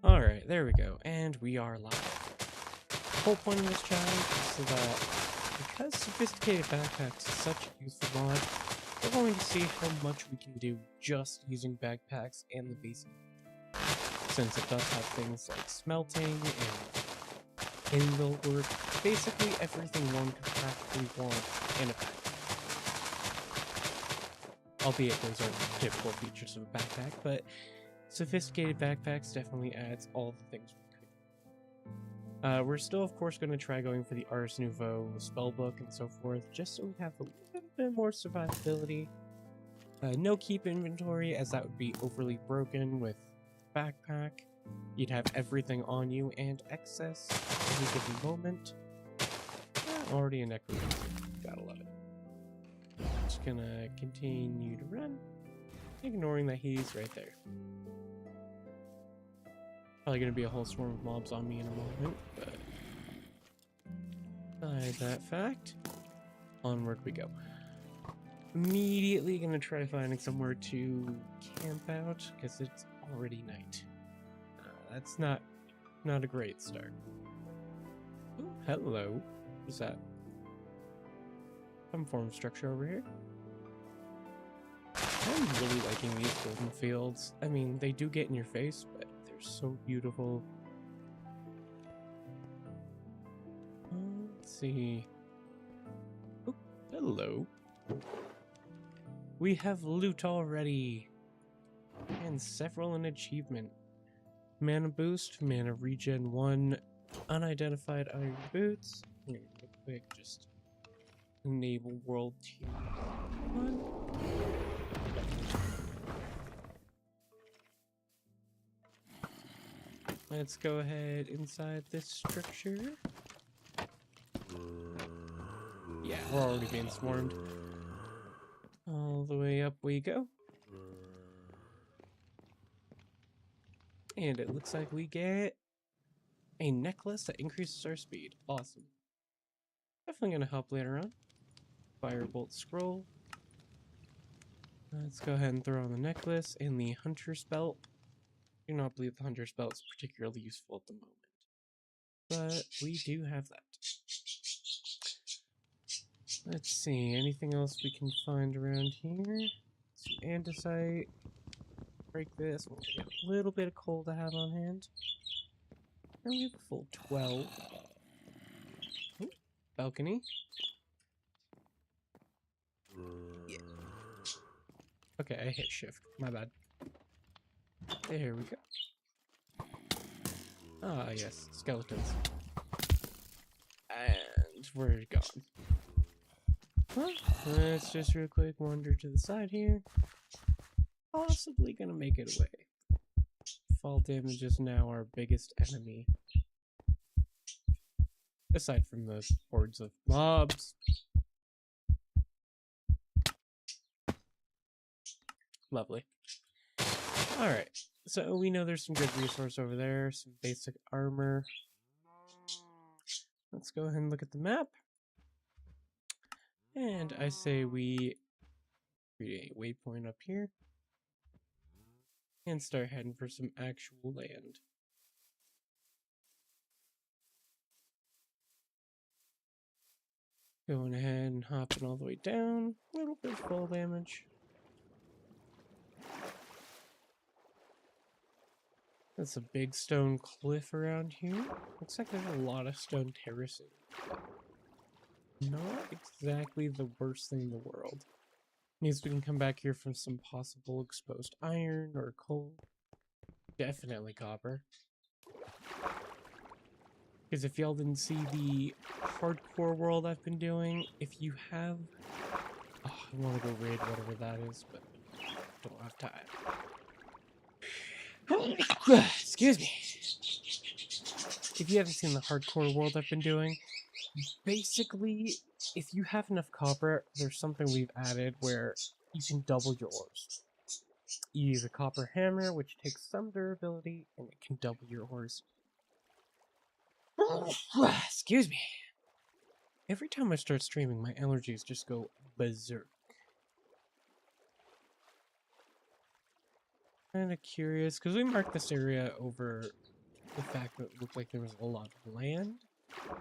Alright, there we go, and we are live. The whole point of this challenge is so that, because Sophisticated Backpacks is such a useful mod, we're going to see how much we can do just using backpacks and the basic. Since it does have things like smelting and inbuilt work, basically everything one could practically want in a backpack. Albeit those are typical features of a backpack, but Sophisticated Backpacks definitely adds all the things we could. We're still, of course, going to try going for the Ars Nouveau spellbook and so forth, just so we have a little bit more survivability. No keep inventory, as that would be overly broken with backpack. You'd have everything on you and excess at any given moment. Already a necromancer. Gotta love it. Just gonna continue to run, ignoring that he's right there. Probably gonna be a whole swarm of mobs on me in a moment, but beside that fact, onward we go. Immediately gonna try finding somewhere to camp out, because it's already night. That's not a great start. Ooh, hello. What's that? Some form of structure over here. I'm really liking these golden fields. I mean, they do get in your face, but they're so beautiful. Let's see. Oh, hello. We have loot already. And several an achievement. Mana boost, mana regen 1, unidentified iron boots. Here, real quick, just enable world tier 1. Let's go ahead inside this structure. Yeah, we're already being swarmed. All the way up we go. And it looks like we get a necklace that increases our speed. Awesome. Definitely going to help later on. Firebolt scroll. Let's go ahead and throw on the necklace and the hunter's belt. I do not believe the hunter's belt is particularly useful at the moment, but we do have that. Let's see, anything else we can find around here? Some andesite. Break this. We'll get a little bit of coal to have on hand. And we have a full 12. Ooh, balcony. Yeah. Okay, I hit shift. My bad. There we go. Ah, yes, skeletons. And we're gone. Well, let's just real quick wander to the side here. Possibly gonna make it away. Fall damage is now our biggest enemy. Aside from the hordes of mobs. Lovely. Alright, so we know there's some good resource over there, some basic armor. Let's go ahead and look at the map. And I say we create a waypoint up here. And start heading for some actual land. Going ahead and hopping all the way down. A little bit of fall damage. That's a big stone cliff around here. Looks like there's a lot of stone terracing. Not exactly the worst thing in the world. Means we can come back here from some possible exposed iron or coal. Definitely copper. Because if y'all didn't see the hardcore world I've been doing, if you have... Oh, I want to go raid whatever that is, but don't have time. Excuse me. If you haven't seen the hardcore world I've been doing, basically, if you have enough copper, there's something we've added where you can double your ores. You use a copper hammer, which takes some durability, and it can double your ores. Excuse me. Every time I start streaming, my allergies just go berserk. Kind of curious, because we marked this area over the fact that it looked like there was a lot of land.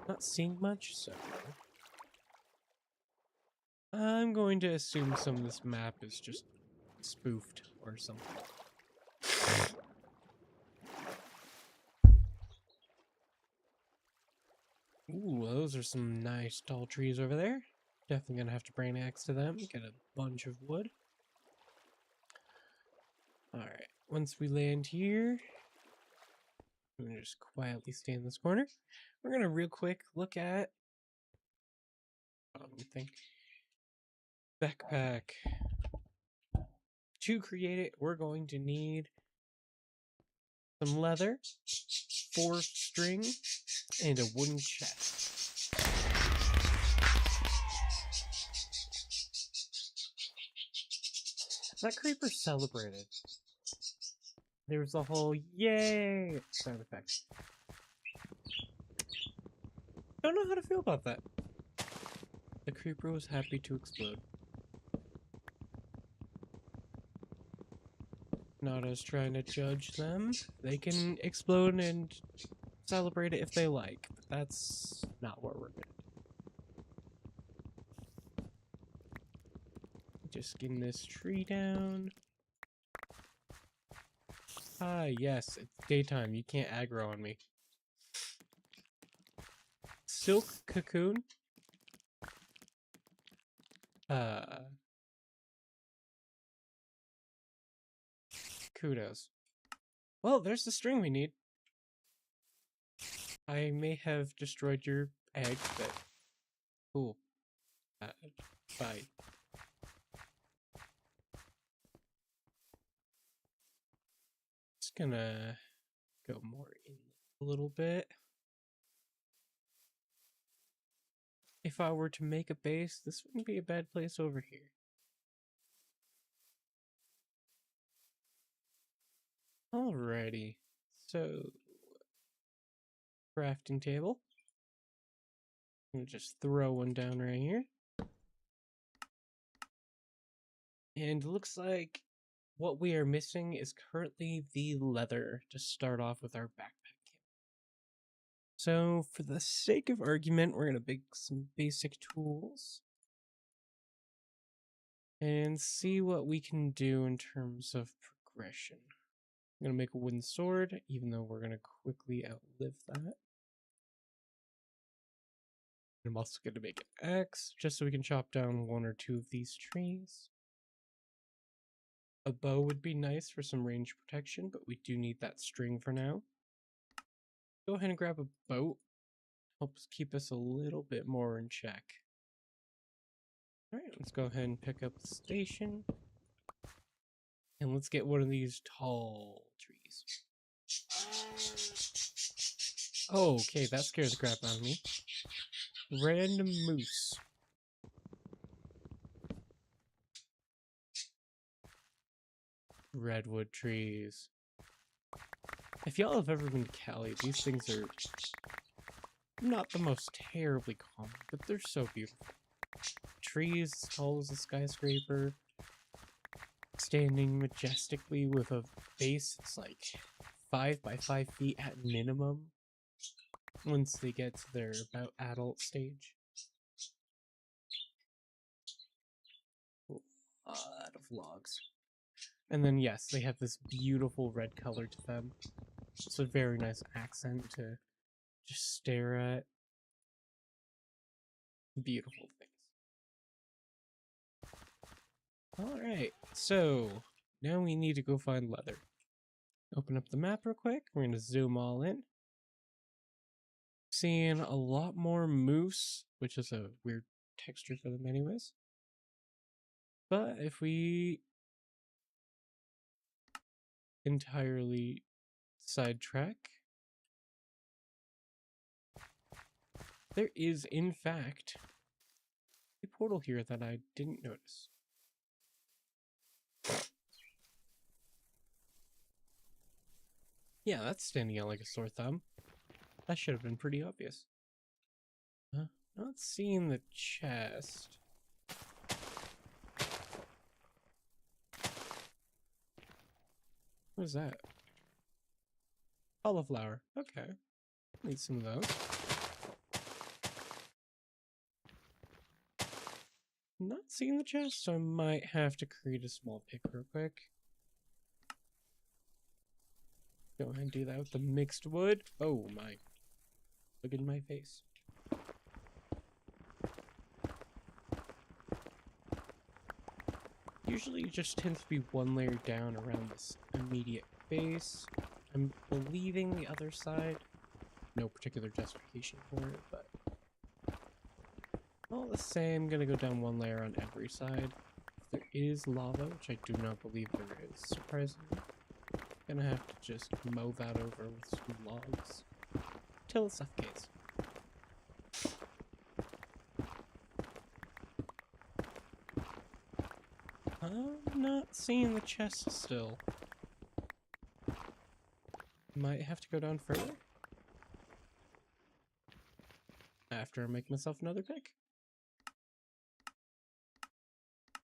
Not seeing much, so I'm going to assume some of this map is just spoofed or something. Ooh, those are some nice tall trees over there. Definitely gonna have to bring an axe to them, get a bunch of wood. Alright, once we land here, I'm gonna just quietly stay in this corner. We're gonna real quick look at backpack. To create it, we're going to need some leather, 4 string, and a wooden chest. That creeper celebrated. There was a whole yay sound effect. Don't know how to feel about that. The creeper was happy to explode. Not us trying to judge them. They can explode and celebrate it if they like, but that's not what we're gonna do. Just skin this tree down. Ah, yes, it's daytime. You can't aggro on me. Silk cocoon. Kudos. Well, there's the string we need. I may have destroyed your egg, but cool. Bye. Just gonna go more in a little bit. If I were to make a base, this wouldn't be a bad place over here. Alrighty, so crafting table. I'm gonna just throw one down right here. And it looks like what we are missing is currently the leather to start off with our backpack kit. So for the sake of argument, we're gonna make some basic tools and see what we can do in terms of progression. I'm gonna make a wooden sword, even though we're gonna quickly outlive that. I'm also gonna make an axe, just so we can chop down 1 or 2 of these trees. A bow would be nice for some range protection, but we do need that string for now. Go ahead and grab a boat. Helps keep us a little bit more in check. Alright, let's go ahead and pick up the station. And let's get one of these tall trees. Oh, okay, that scared the crap out of me. Random moose. Redwood trees. If y'all have ever been to Cali, these things are not the most terribly common, but they're so beautiful. Trees as tall as a skyscraper, standing majestically with a base that's like 5 by 5 feet at minimum once they get to their about adult stage. A lot of logs. And then yes, they have this beautiful red color to them. It's a very nice accent to just stare at. Beautiful things. Alright, so now we need to go find leather. Open up the map real quick. We're going to zoom all in. Seeing a lot more moose, which is a weird texture for them anyways. But if we entirely sidetrack, there is in fact a portal here that I didn't notice. Yeah, that's standing out like a sore thumb. That should have been pretty obvious. Not seeing the chest. What is that? Cauliflower. Okay. Need some of those. Not seeing the chest, so I might have to create a small pick real quick. Go ahead and do that with the mixed wood. Oh my. Look in my face. Usually it just tends to be one layer down around this immediate base. I'm believing the other side. No particular justification for it, but all the same, I'm gonna go down one layer on every side. If there is lava, which I do not believe there is, surprisingly, gonna have to just mow that over with some logs till it suffocates. I'm not seeing the chest still. Might have to go down further after I make myself another pick.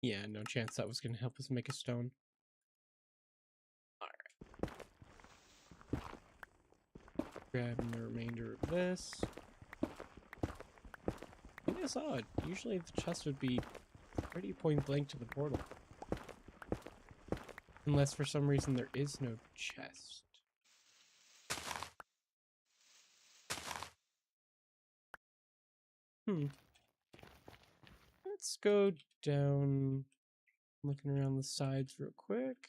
Yeah, no chance that was going to help us make a stone. Alright. Grabbing the remainder of this. And it's odd. Usually the chest would be pretty point blank to the portal. Unless for some reason there is no chest. Let's go down, looking around the sides real quick.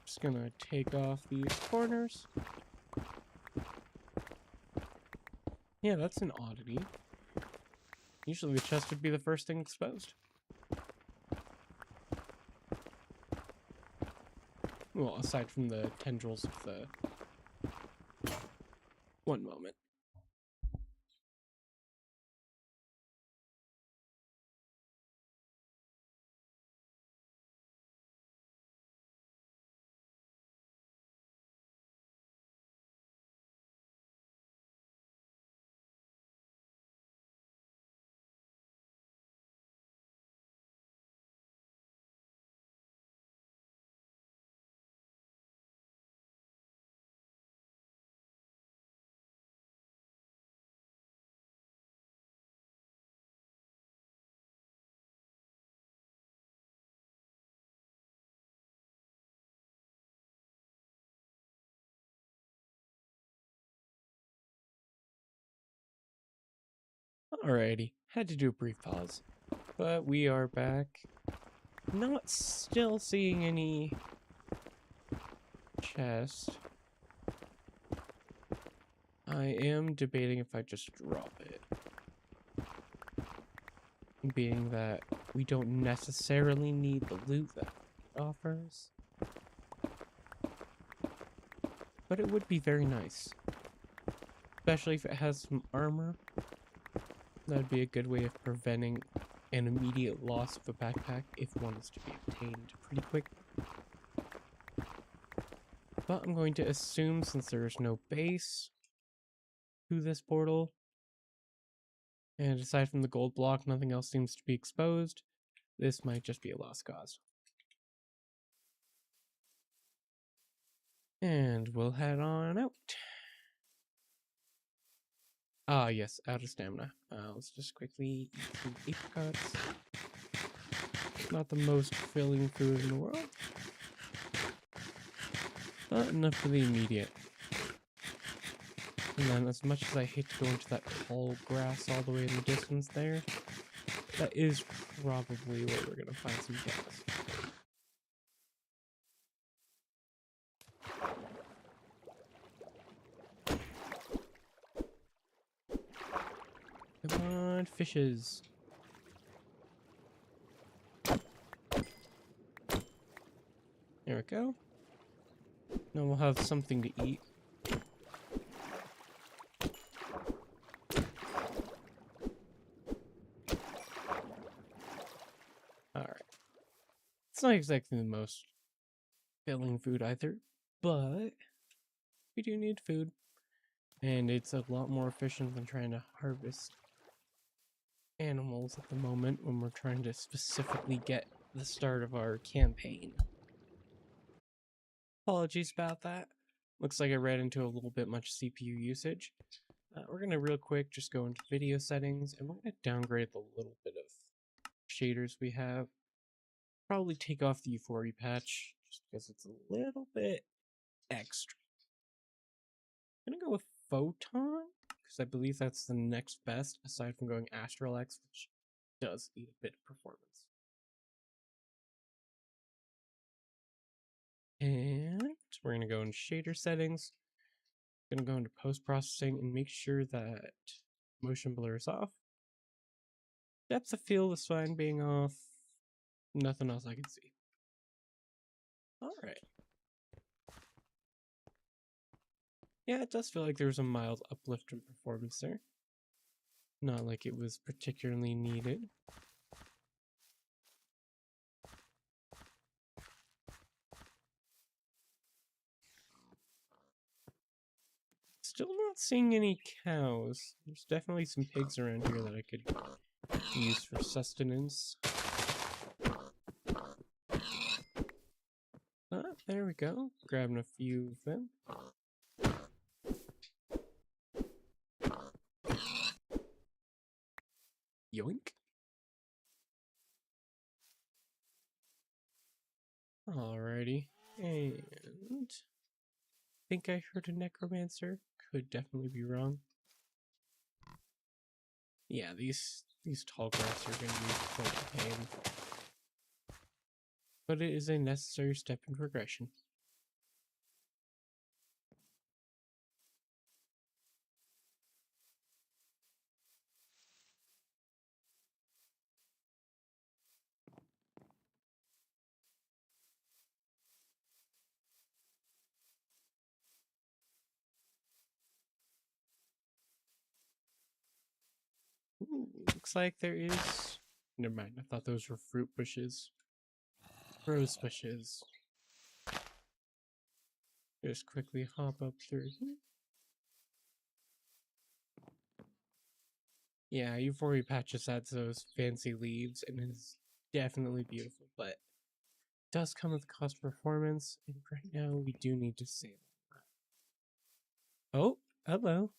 Just gonna take off these corners. Yeah, that's an oddity. Usually the chest would be the first thing exposed. Well, aside from the tendrils of the... One moment. Alrighty, had to do a brief pause, but we are back. Not still seeing any chest. I am debating if I just drop it. Being that we don't necessarily need the loot that it offers. But it would be very nice. Especially if it has some armor. That'd be a good way of preventing an immediate loss of a backpack if one is to be obtained pretty quick. But I'm going to assume, since there is no base to this portal, and aside from the gold block, nothing else seems to be exposed, this might just be a lost cause. And we'll head on out. Ah, yes, out of stamina. Let's just quickly eat some apricots. Not the most filling food in the world, but enough for the immediate. And then, as much as I hate to go into that tall grass all the way in the distance there, that is probably where we're gonna find some gas. Come on, fishes. There we go. Now we'll have something to eat. Alright. It's not exactly the most filling food either, but we do need food. And it's a lot more efficient than trying to harvest animals at the moment when we're trying to specifically get the start of our campaign. Apologies about that. Looks like I ran into a little bit much CPU usage. We're going to real quick just go into video settings, and we're going to downgrade the little bit of shaders we have. Probably take off the euphoria patch, just because it's a little bit extra. I'm going to go with Photon, because I believe that's the next best, aside from going Astral X, which does eat a bit of performance. And we're going to go into shader settings. Going to go into post-processing and make sure that motion blur is off. Depth of field is fine being off. Nothing else I can see. Alright. Yeah, it does feel like there's a mild uplift in performance there. Not like it was particularly needed. Still not seeing any cows. There's definitely some pigs around here that I could use for sustenance. There we go. Grabbing a few of them. Yoink. Alrighty. And I think I heard a necromancer. Could definitely be wrong. Yeah, these tall grass are going to be quite a pain. But it is a necessary step in progression. Ooh, looks like there is... Never mind, I thought those were fruit bushes. Rose bushes. Just quickly hop up through here. Yeah, Euphoria Patches adds those fancy leaves and is definitely beautiful, but it does come with cost performance, and right now we do need to save that. Oh, hello.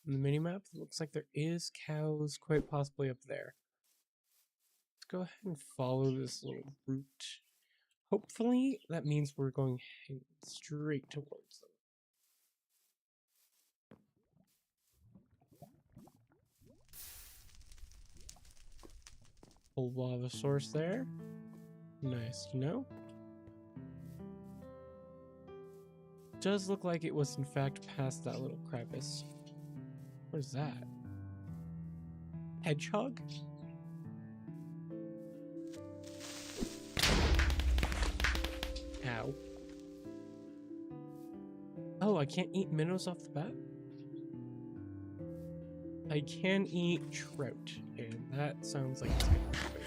On the minimap, it looks like there is cows quite possibly up there. Let's go ahead and follow this little route. Hopefully that means we're going straight towards them. Full lava source there. Nice to know. Does look like it was in fact past that little crevice. What is that? Hedgehog? Ow. Oh, I can't eat minnows off the bat? I can eat trout, and that sounds like it's gonna be great.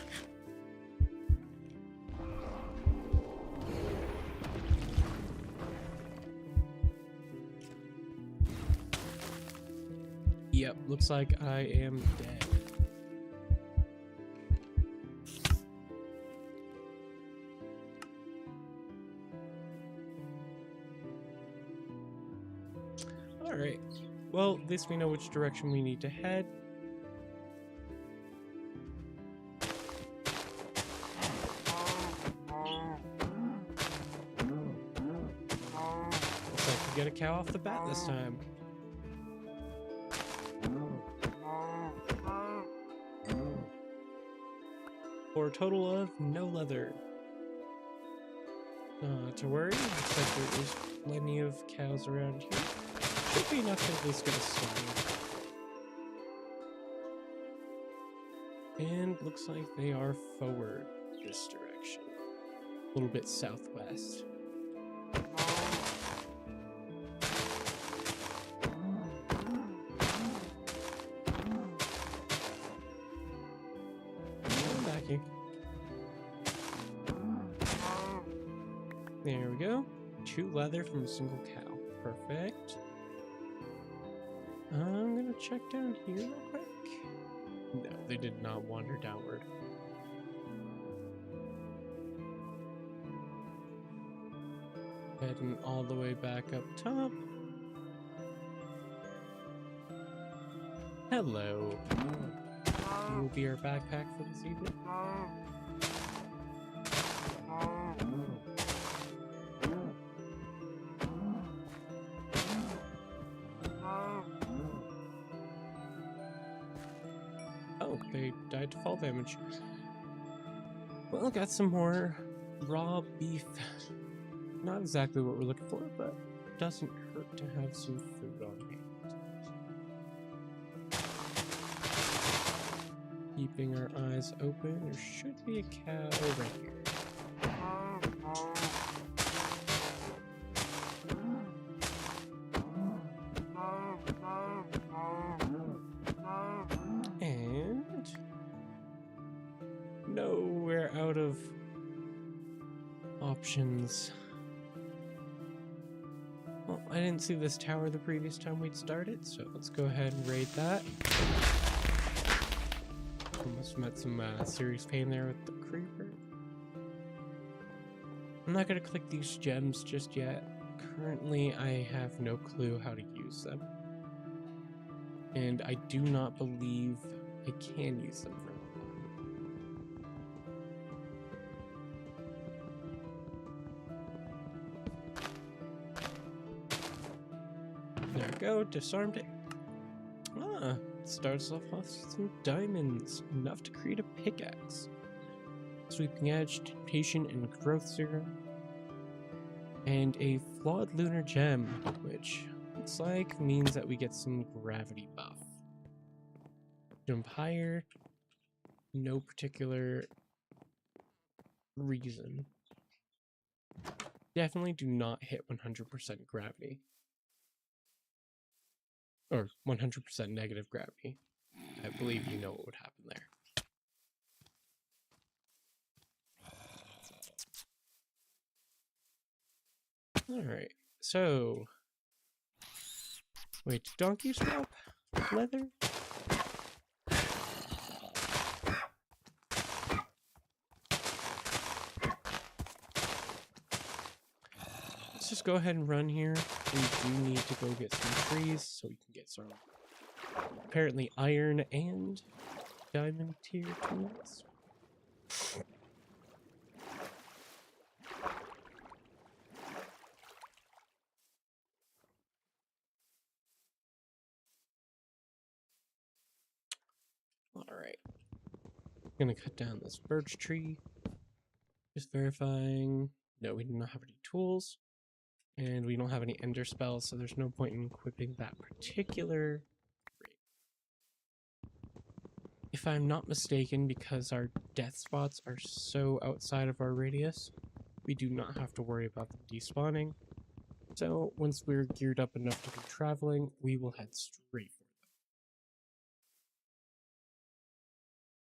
Yep, looks like I am dead. Alright, well, at least we know which direction we need to head. Looks like we get a cow off the bat this time. For a total of no leather. Not to worry, looks like there is plenty of cows around here. Should be enough to at least get a swing. And looks like they are forward this direction. A little bit southwest. Back here. There we go. 2 leather from a single cow. Perfect. I'm gonna check down here real quick. No, they did not wander downward. Heading all the way back up top. Hello. You will be our backpack for this evening. Oh, they died to fall damage. Well, got some more raw beef. Not exactly what we're looking for, but doesn't hurt to have some food on hand. Keeping our eyes open, there should be a cow right here. And no, we're out of options. Well, I didn't see this tower the previous time we'd started, so let's go ahead and raid that. Almost met some serious pain there with the creeper. I'm not going to click these gems just yet. Currently, I have no clue how to use them. And I do not believe I can use them for There we go, disarmed it. Ah, starts off with some diamonds, enough to create a pickaxe. Sweeping edge, temptation, and growth serum. And a flawed lunar gem, which looks like means that we get some gravity buff. Jump higher, no particular reason. Definitely do not hit 100% gravity. Or 100% negative gravity. I believe you know what would happen there. Alright, so... Wait, did donkey swap leather? Let's just go ahead and run here. We do need to go get some trees so we can get some apparently iron and diamond tier tools. Alright. Gonna cut down this birch tree. Just verifying. No, we do not have any tools. And we don't have any ender spells, so there's no point in equipping that particular trait. If I'm not mistaken, because our death spots are so outside of our radius, we do not have to worry about them despawning. So once we're geared up enough to be traveling, we will head straight for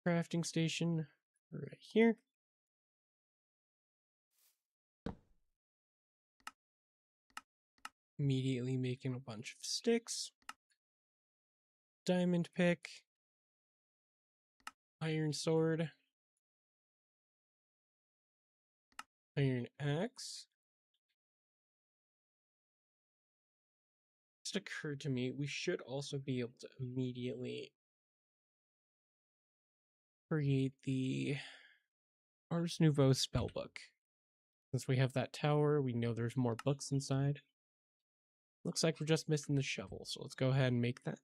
them. Crafting station right here. Immediately making a bunch of sticks. Diamond pick. Iron sword. Iron axe. Just occurred to me, we should also be able to immediately create the Ars Nouveau spellbook. Since we have that tower, we know there's more books inside. Looks like we're just missing the shovel, so let's go ahead and make that.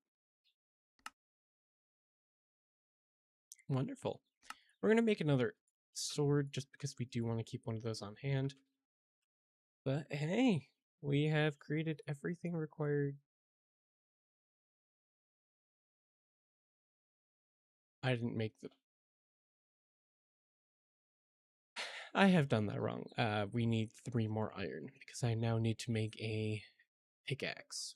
Wonderful. We're going to make another sword just because we do want to keep one of those on hand. But hey, we have created everything required. I didn't make the... I have done that wrong. We need 3 more iron because I now need to make a pickaxe.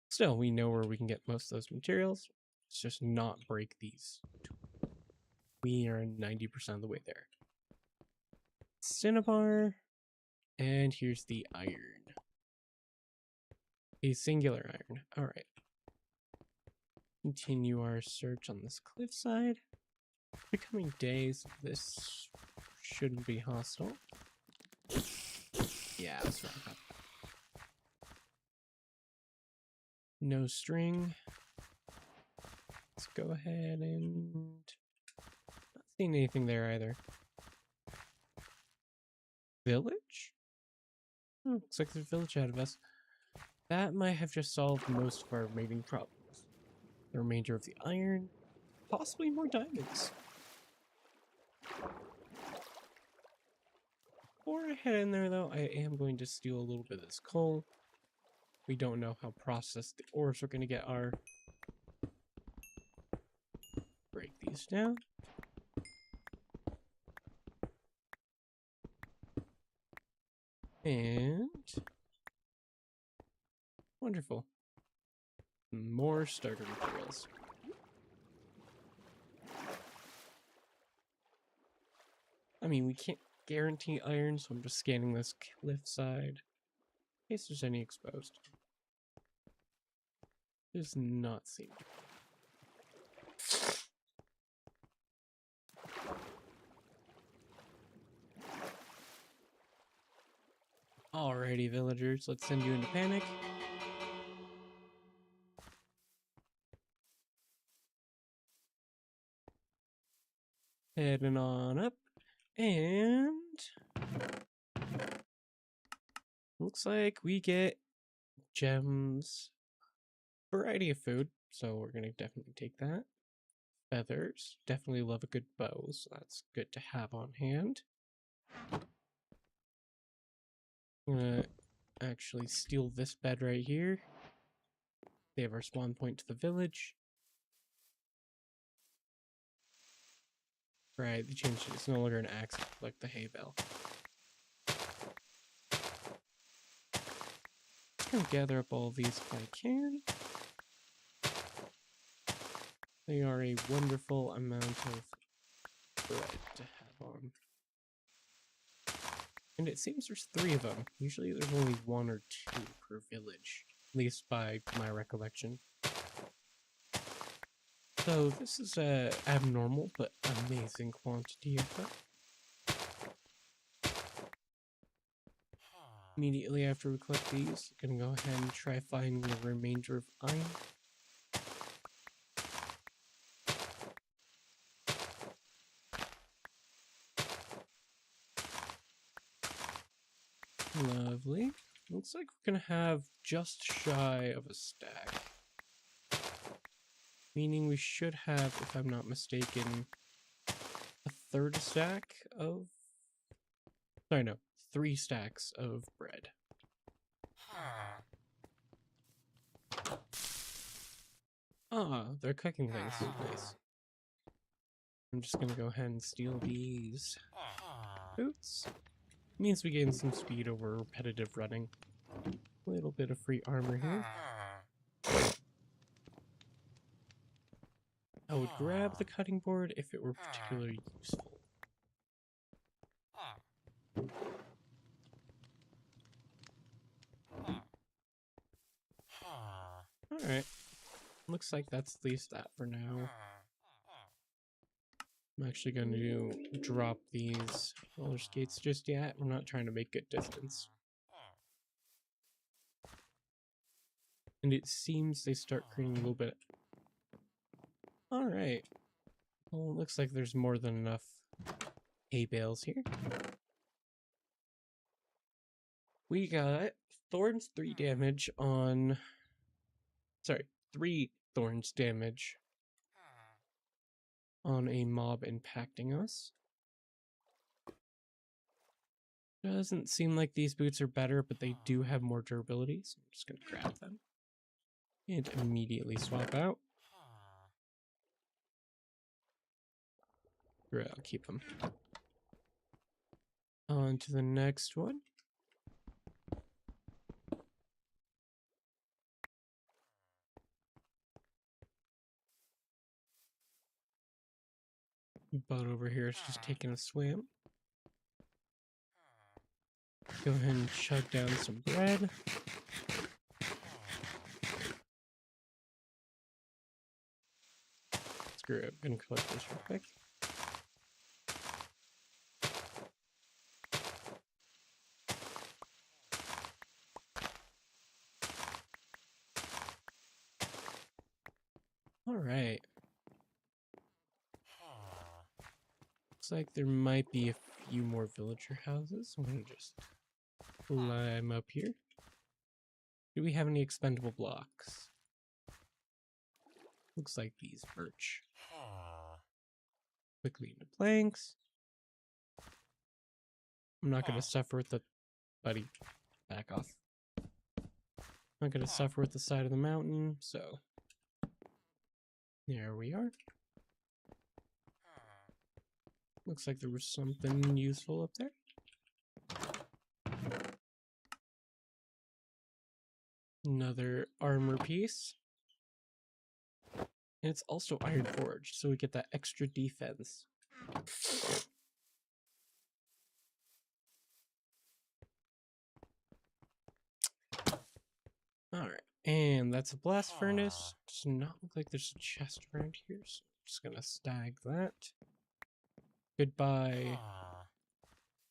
Still, we know where we can get most of those materials. Let's just not break these. We are 90% of the way there. Cinnabar. And here's the iron. A singular iron. Alright. Continue our search on this cliffside. Becoming days, this shouldn't be hostile. Yeah, I was wrong about that. No string. Let's go ahead and... Not seeing anything there either. Village? Looks like there's a village ahead of us. That might have just solved most of our remaining problems. The remainder of the iron, possibly more diamonds. Before I head in there though, I am going to steal a little bit of this coal. We don't know how processed the ores we're going to get are. Break these down. And... wonderful. More starter materials. I mean, we can't guarantee iron, so I'm just scanning this cliffside in case there's any exposed. Does not seem to. Alrighty, villagers, let's send you into panic. Heading on up, and looks like we get gems, variety of food, so we're gonna definitely take that. Feathers, definitely love a good bow, so that's good to have on hand. I'm gonna actually steal this bed right here. Save our spawn point to the village. Right, they changed it. It's no longer an axe like the hay bale. I'm gonna gather up all these if I can. They are a wonderful amount of bread to have on. And it seems there's 3 of them. Usually there's only 1 or 2 per village, at least by my recollection. So this is a abnormal but amazing quantity of them. Immediately after we collect these, I'm gonna go ahead and try finding the remainder of iron. Lovely. Looks like we're gonna have just shy of a stack. Meaning we should have, if I'm not mistaken, a 3rd stack of... Sorry, no. 3 stacks of bread. Ah, they're cooking things. Nice. I'm just gonna go ahead and steal these boots. Means we gain some speed over repetitive running. A little bit of free armor here. I would grab the cutting board if it were particularly useful. Alright. Looks like that's at least that for now. I'm actually going to drop these roller skates just yet. We're not trying to make good distance. And it seems they start creating a little bit. Alright. Well, it looks like there's more than enough hay bales here. We got thorns 3 damage on... Sorry, 3 thorns damage on a mob impacting us. Doesn't seem like these boots are better, but they do have more durability, so I'm just going to grab them. And immediately swap out. Right, I'll keep them. On to the next one. Bud over here is just taking a swim. Go ahead and chug down some bread. Screw it, I'm gonna collect this real quick. Alright. Looks like there might be a few more villager houses. I'm gonna just climb up here. Do we have any expendable blocks? Looks like these birch. Quickly into planks. I'm not gonna suffer with the... Buddy, back off. I'm not gonna suffer with the side of the mountain, so... There we are. Looks like there was something useful up there. Another armor piece. And it's also iron forged, so we get that extra defense. Alright, and that's a blast furnace. Does not look like there's a chest around here, so I'm just gonna stag that. Goodbye,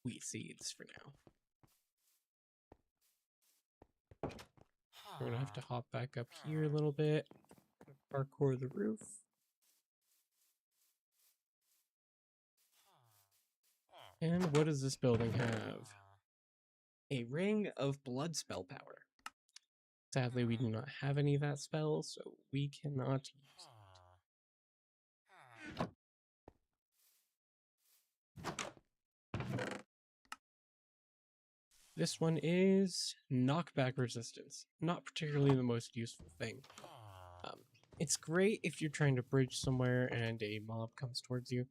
wheat seeds for now. We're gonna have to hop back up here a little bit. Parkour the roof. And what does this building have? A ring of blood spell power. Sadly, we do not have any of that spell, so we cannot use it. This one is knockback resistance. Not particularly the most useful thing. It's great if you're trying to bridge somewhere and a mob comes towards you,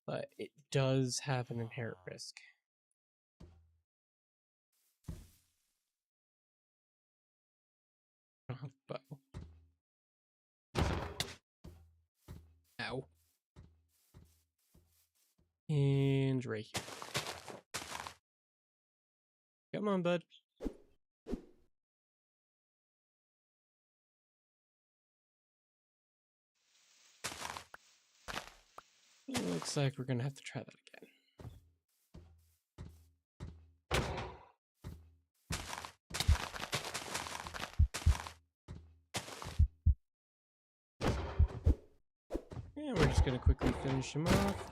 but it does have an inherent risk. I don't have a bow. Ow. And right here. Come on, bud. It looks like we're gonna have to try that again. And we're just gonna quickly finish him off.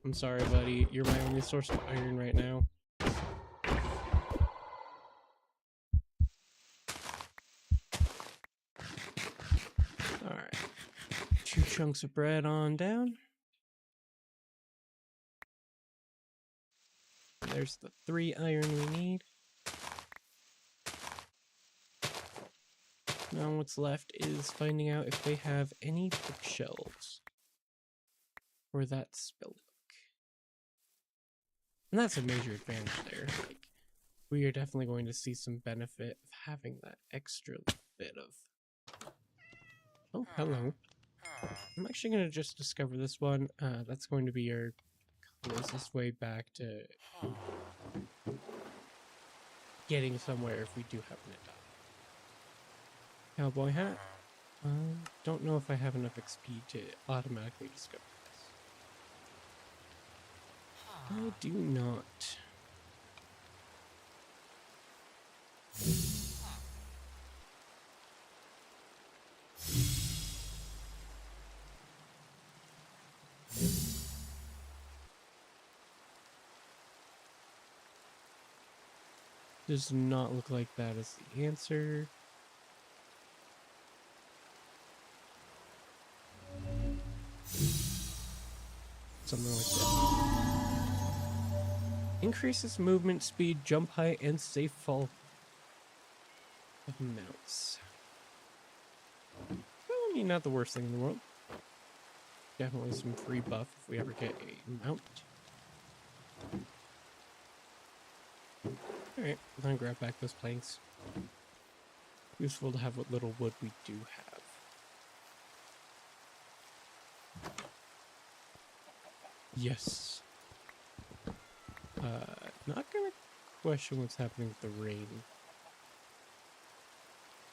I'm sorry, buddy. You're my only source of iron right now. Alright. 2 chunks of bread on down. There's the 3 iron we need. Now what's left is finding out if they have any bookshelves for that spell book. And that's a major advantage there. Like, we are definitely going to see some benefit of having that extra bit of... Oh, hello. I'm actually going to just discover this one. That's going to be our closest way back to getting somewhere if we do happen to die. Cowboy hat. Don't know if I have enough XP to automatically discover this. I do not. Does not look like that is the answer. Something like that. Increases movement speed, jump height, and safe fall of mounts. Well, I mean, not the worst thing in the world. Definitely some free buff if we ever get a mount. Alright, I'm gonna grab back those planks. Useful to have what little wood we do have. Yes. Not gonna question what's happening with the rain.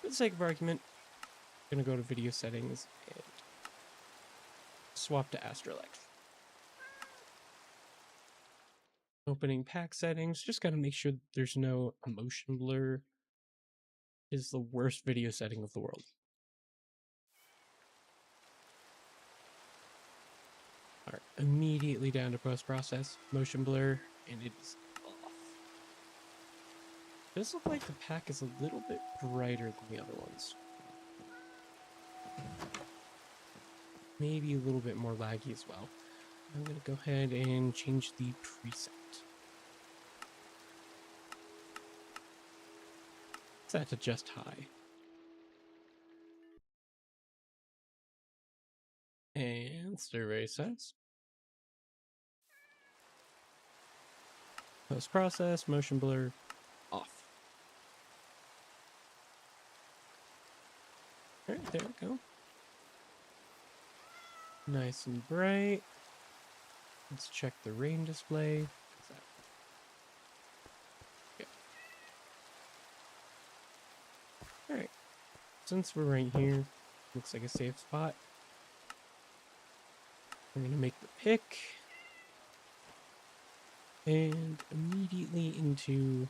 For the sake of argument, I'm gonna go to video settings and swap to Astrolect. Opening pack settings, just gotta make sure there's no emotion blur. Is the worst video setting of the world. Alright, immediately down to post-process, motion blur, and it's off. Does look like the pack is a little bit brighter than the other ones. Maybe a little bit more laggy as well. I'm gonna go ahead and change the preset. Set to just high. And survey size. Post process, motion blur, off. Alright, there we go. Nice and bright. Let's check the rain display. Okay. Alright. Since we're right here, looks like a safe spot. I'm gonna make the pick. And immediately into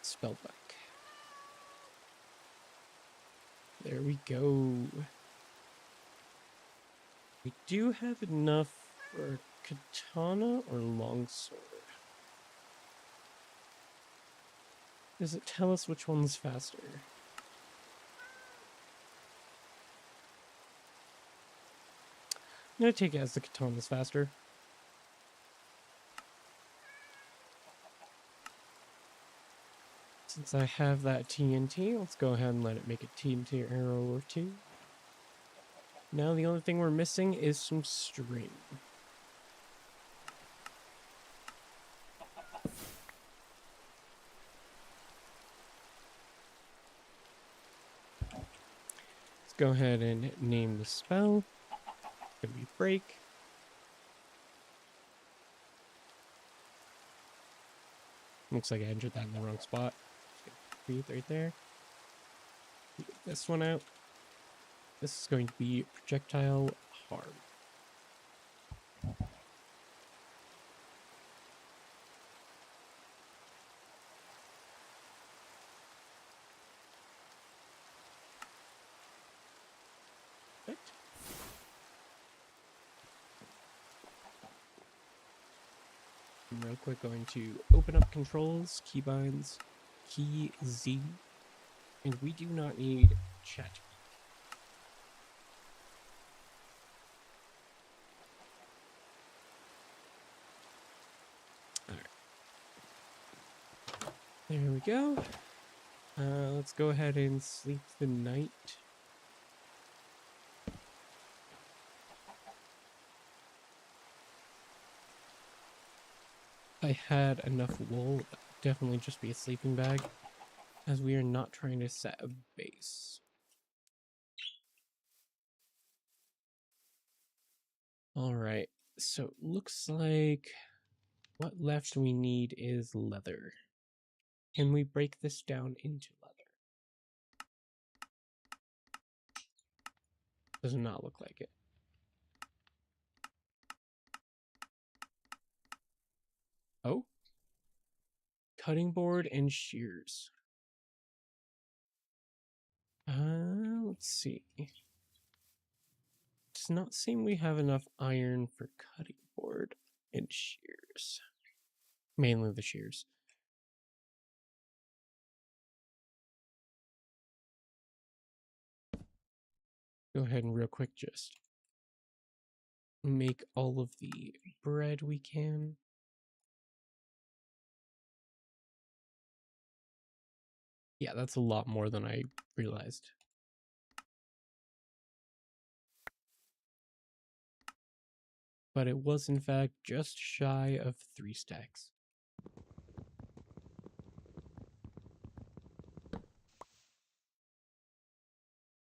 Spellbook. There we go. We do have enough for katana or longsword. Does it tell us which one's faster? I'm gonna take it as the katana's faster. Since I have that TNT, let's go ahead and let it make a TNT arrow or two. Now the only thing we're missing is some string. Let's go ahead and name the spell. It's gonna be break. Looks like I entered that in the wrong spot. Breathe right there. Get this one out. This is going to be projectile harm. Perfect. I'm real quick going to open up controls, keybinds, key Z, and we do not need chat. Alright. There we go. Let's go ahead and sleep the night. If I had enough wool, definitely just be a sleeping bag, as we are not trying to set a base. Alright, so looks like what left we need is leather. Can we break this down into leather? Does not look like it. Oh? Cutting board and shears. Let's see. Does not seem we have enough iron for cutting board and shears. Mainly the shears. Go ahead and real quick just make all of the bread we can. Yeah, that's a lot more than I realized. But it was in fact just shy of 3 stacks.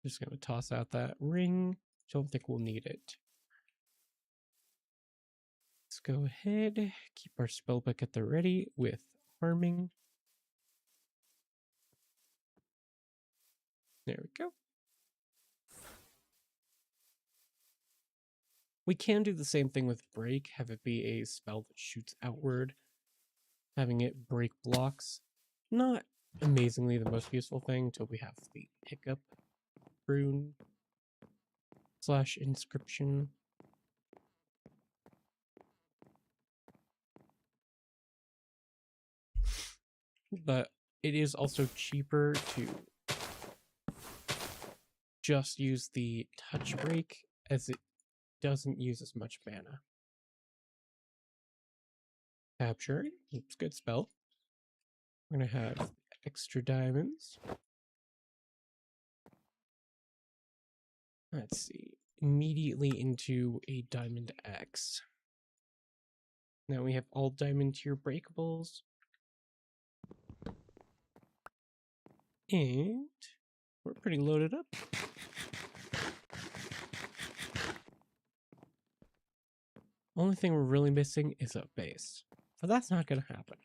Just gonna toss out that ring. Don't think we'll need it. Let's go ahead, keep our spellbook at the ready with harming. There we go. We can do the same thing with break, have it be a spell that shoots outward, having it break blocks. Not amazingly the most useful thing until we have the pickup rune / inscription. But it is also cheaper to just use the touch break, as it doesn't use as much mana. Capture, it's a good spell. We're gonna have extra diamonds. Let's see, immediately into a diamond axe. Now we have all diamond tier breakables. And we're pretty loaded up. Only thing we're really missing is a base. But that's not going to happen.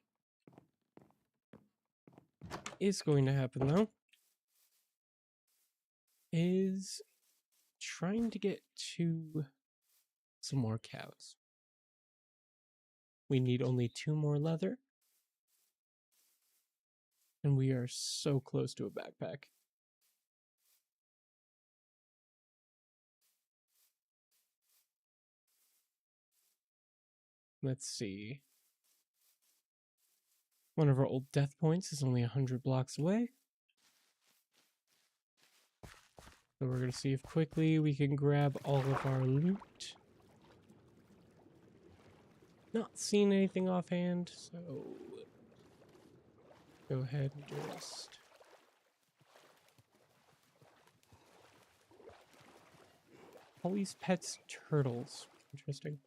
Is going to happen though is trying to get to some more cows. We need only 2 more leather. And we are so close to a backpack. Let's see. One of our old death points is only 100 blocks away. So we're going to see if quickly we can grab all of our loot. Not seeing anything offhand, so go ahead and just all these pets turtles. Interesting.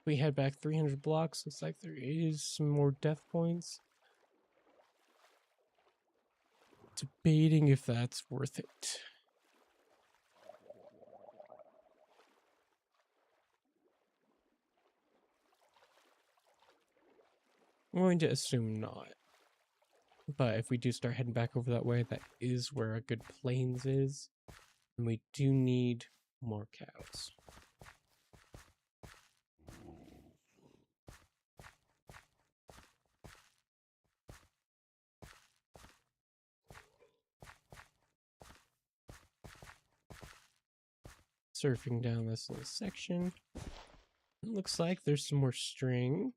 We head back 300 blocks. Looks like there is some more death points. Debating if that's worth it. I'm going to assume not. But if we do start heading back over that way, that is where a good plains is. And we do need more cows. Surfing down this little section. It looks like there's some more string.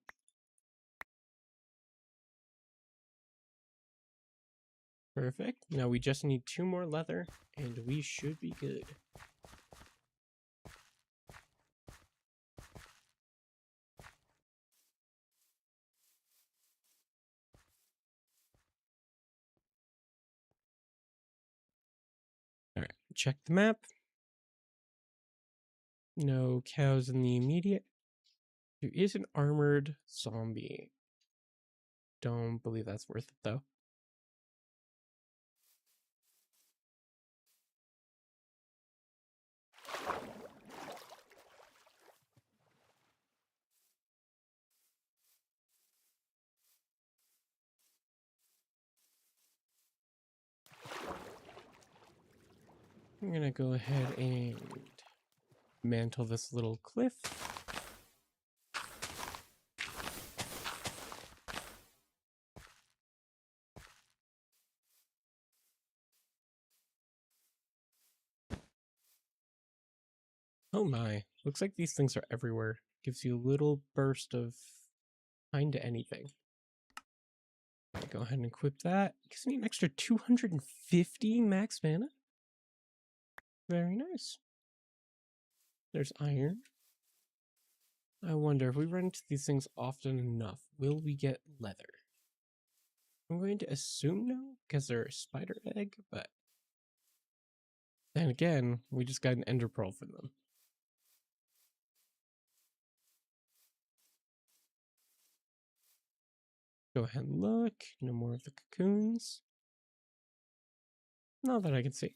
Perfect. Now we just need 2 more leather, and we should be good. Alright, check the map. No cows in the immediate. There is an armored zombie. Don't believe that's worth it, though. I'm gonna go ahead and mantle this little cliff. Oh my, looks like these things are everywhere. Gives you a little burst of kinda anything. Go ahead and equip that. Gives me an extra 250 max mana. Very nice. There's iron. I wonder if we run into these things often enough, will we get leather? I'm going to assume no, because they're a spider egg, but then again, we just got an ender pearl from them. Go ahead and look. No more of the cocoons. Not that I can see.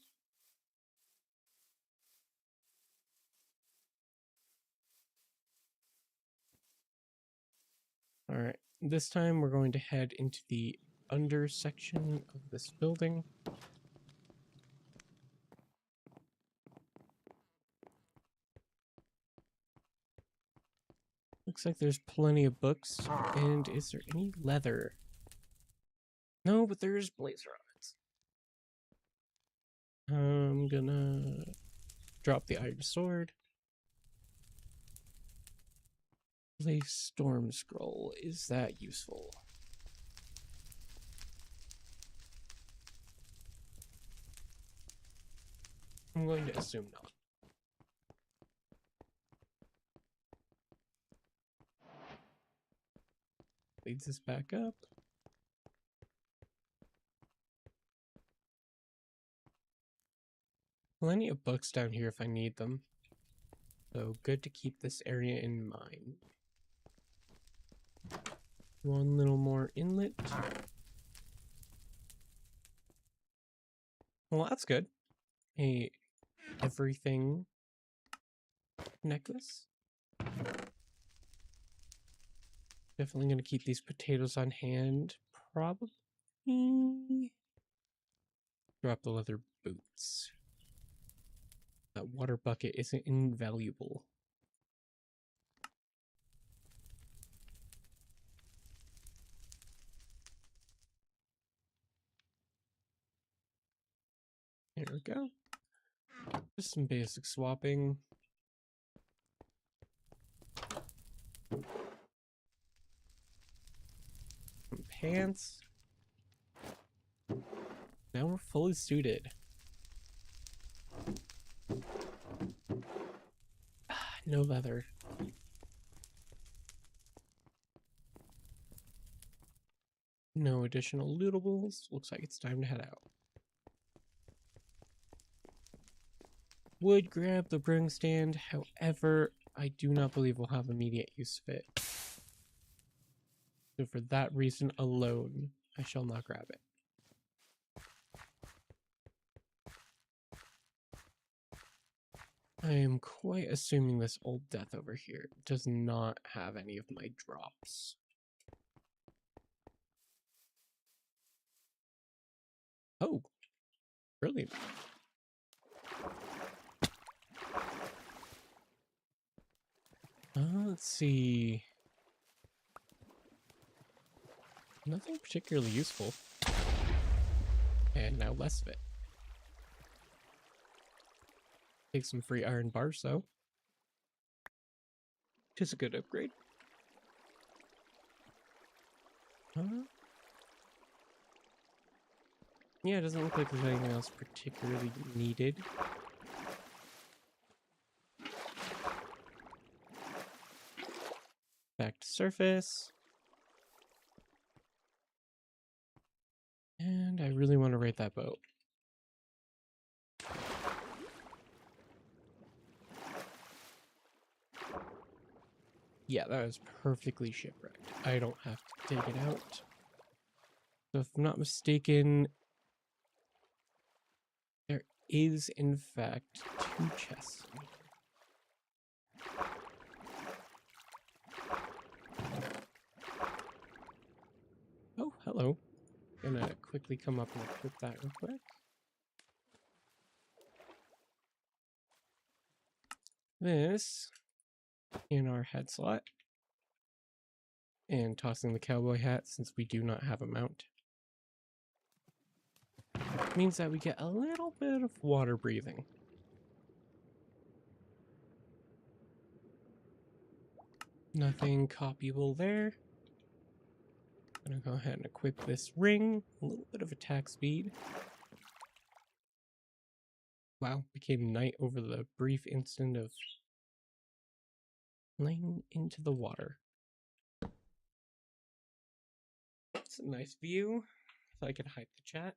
Alright, this time we're going to head into the under section of this building. Looks like there's plenty of books. And is there any leather? No, but there's blaze rods. I'm gonna drop the iron sword. Play storm scroll. Is that useful? I'm going to assume not. Leads us back up. Plenty of books down here if I need them. So good to keep this area in mind. One little more inlet. Well, that's good. A everything necklace. Definitely going to keep these potatoes on hand. Probably. Drop the leather boots. That water bucket isn't invaluable. There we go. Just some basic swapping. Some pants. Now we're fully suited. No leather. No additional lootables. Looks like it's time to head out. Would grab the brewing stand, however, I do not believe we'll have immediate use of it. So for that reason alone, I shall not grab it. I am quite assuming this old death over here does not have any of my drops. Oh, brilliant. Let's see. Nothing particularly useful. And now less of it. Take some free iron bars though. Which is a good upgrade. Yeah, it doesn't look like there's anything else particularly needed. Back to surface. And I really want to raid that boat. Yeah, that is perfectly shipwrecked. I don't have to take it out. So if I'm not mistaken, there is in fact 2 chests in here. Oh, hello. Gonna quickly come up and equip that real quick. This in our head slot. And tossing the cowboy hat since we do not have a mount. Means that we get a little bit of water breathing. Nothing copyable there. Gonna go ahead and equip this ring. A little bit of attack speed. Wow, became night over the brief instant of laying into the water. It's a nice view. If I could hide the chat.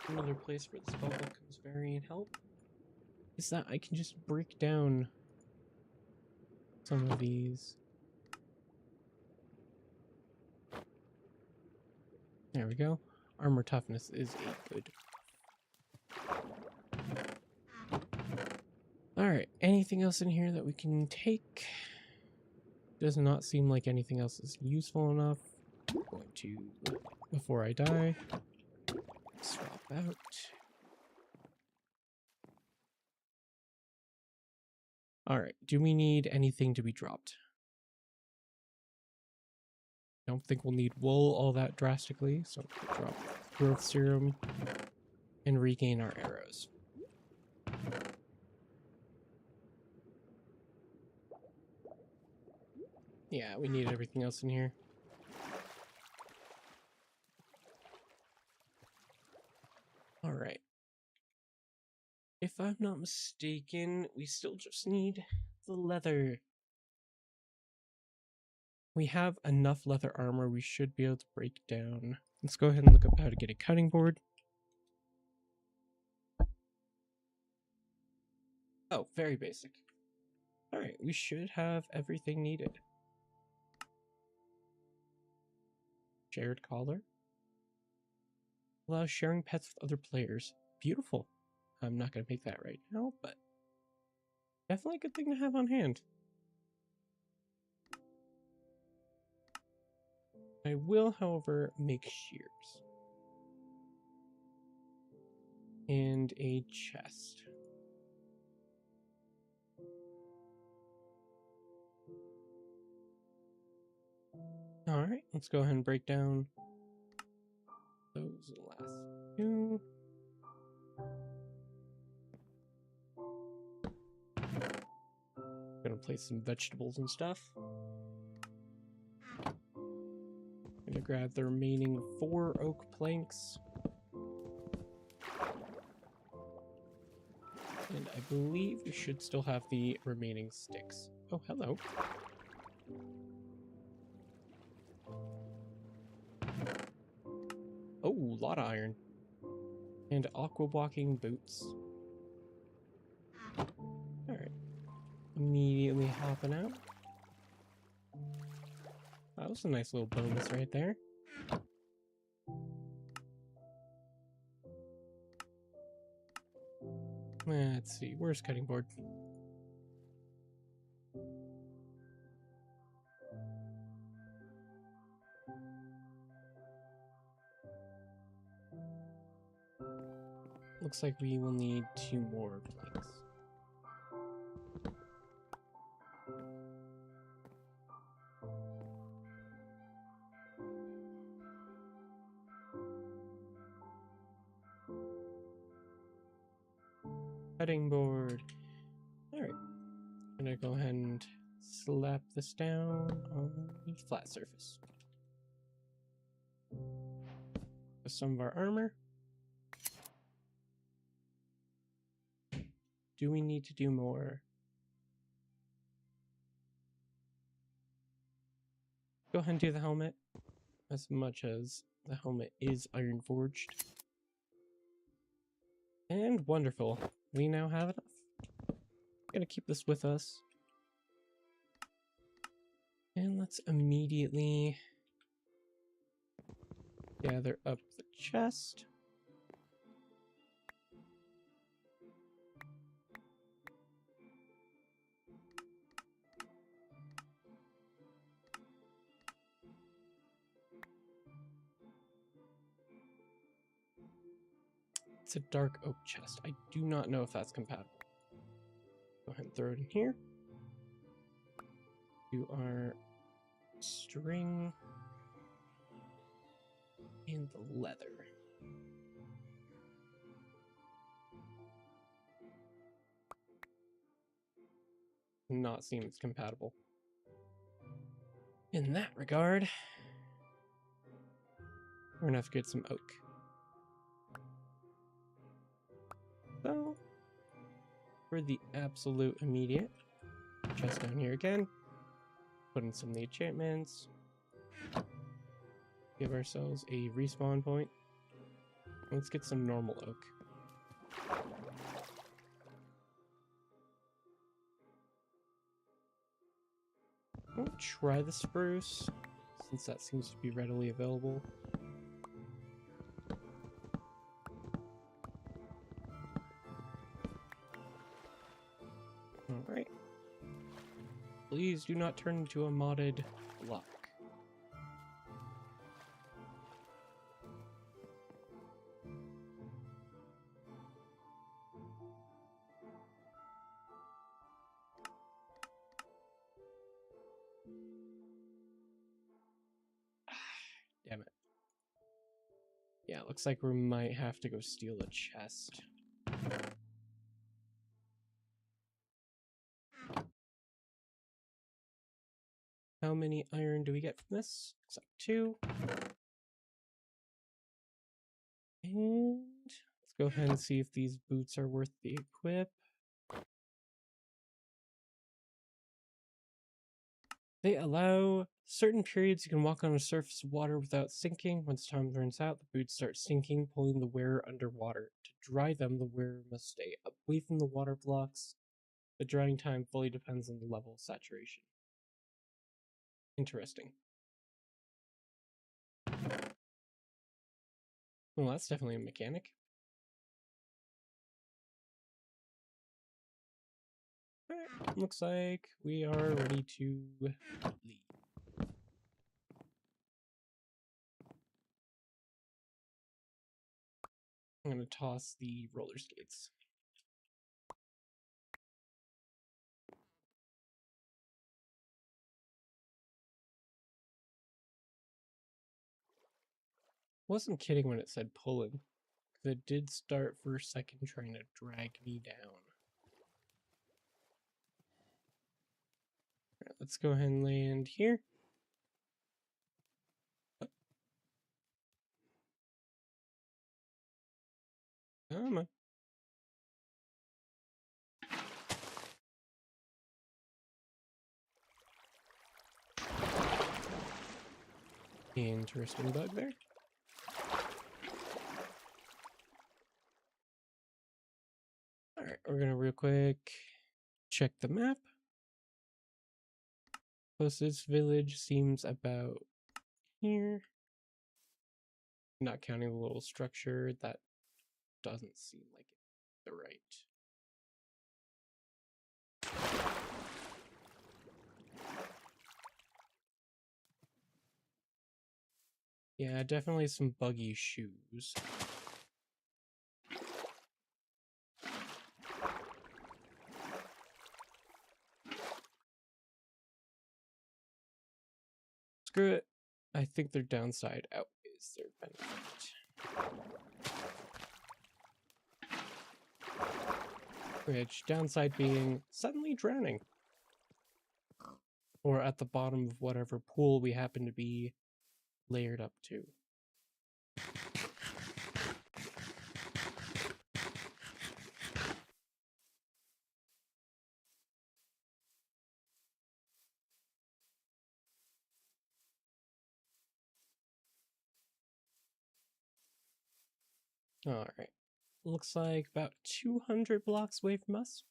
Another place where this bubble comes very in help is that I can just break down some of these. There we go. Armor toughness is a good. Alright, anything else in here that we can take? Does not seem like anything else is useful enough. I'm going to, before I die, swap out. Alright, do we need anything to be dropped? Don't think we'll need wool all that drastically, so we'll drop growth serum and regain our arrows. Yeah, we need everything else in here. Alright. If I'm not mistaken, we still just need the leather. We have enough leather armor we should be able to break down. Let's go ahead and look up how to get a cutting board. Oh, very basic. Alright, we should have everything needed. Shared collar. Allows sharing pets with other players. Beautiful. I'm not going to make that right now, but definitely a good thing to have on hand. I will, however, make shears. And a chest. Alright, let's go ahead and break down those last two. Gonna place some vegetables and stuff. Gonna grab the remaining 4 oak planks. And I believe we should still have the remaining sticks. Oh, hello. Oh, a lot of iron. And aqua blocking boots. Alright. Immediately hopping out. That was a nice little bonus right there. Let's see, where's cutting board? Looks like we will need 2 more planks. Cutting board. Alright. I'm gonna go ahead and slap this down on the flat surface. With some of our armor. Do we need to do more? Go ahead and do the helmet. As much as the helmet is iron forged. And wonderful. We now have enough. Gonna keep this with us. And let's immediately gather up the chest. It's a dark oak chest. I do not know if that's compatible. Go ahead and throw it in here. Do our string and the leather. Not seems compatible. In that regard, we're gonna have to get some oak. So, for the absolute immediate, chest down here again. Put in some of the enchantments. Give ourselves a respawn point. Let's get some normal oak. I'll try the spruce, since that seems to be readily available. Alright. Please do not turn into a modded block. Damn it. Yeah, looks like we might have to go steal a chest. How many iron do we get from this? Looks like 2. And let's go ahead and see if these boots are worth the equip. They allow certain periods you can walk on a surface of water without sinking. Once time runs out, the boots start sinking, pulling the wearer underwater. To dry them, the wearer must stay away from the water blocks. The drying time fully depends on the level of saturation. Interesting. Well, that's definitely a mechanic. Alright, looks like we are ready to leave. I'm going to toss the roller skates. Wasn't kidding when it said pulling, because it did start for a second trying to drag me down. Alright, let's go ahead and land here. Come on. Interesting bug there. Alright, we're gonna real quick check the map. Closest village seems about here. Not counting the little structure, that doesn't seem like it's the right. Yeah, definitely some buggy shoes. Screw it. I think their downside outweighs their benefit. Which downside being suddenly drowning. Or at the bottom of whatever pool we happen to be layered up to. Alright. Looks like about 200 blocks away from us.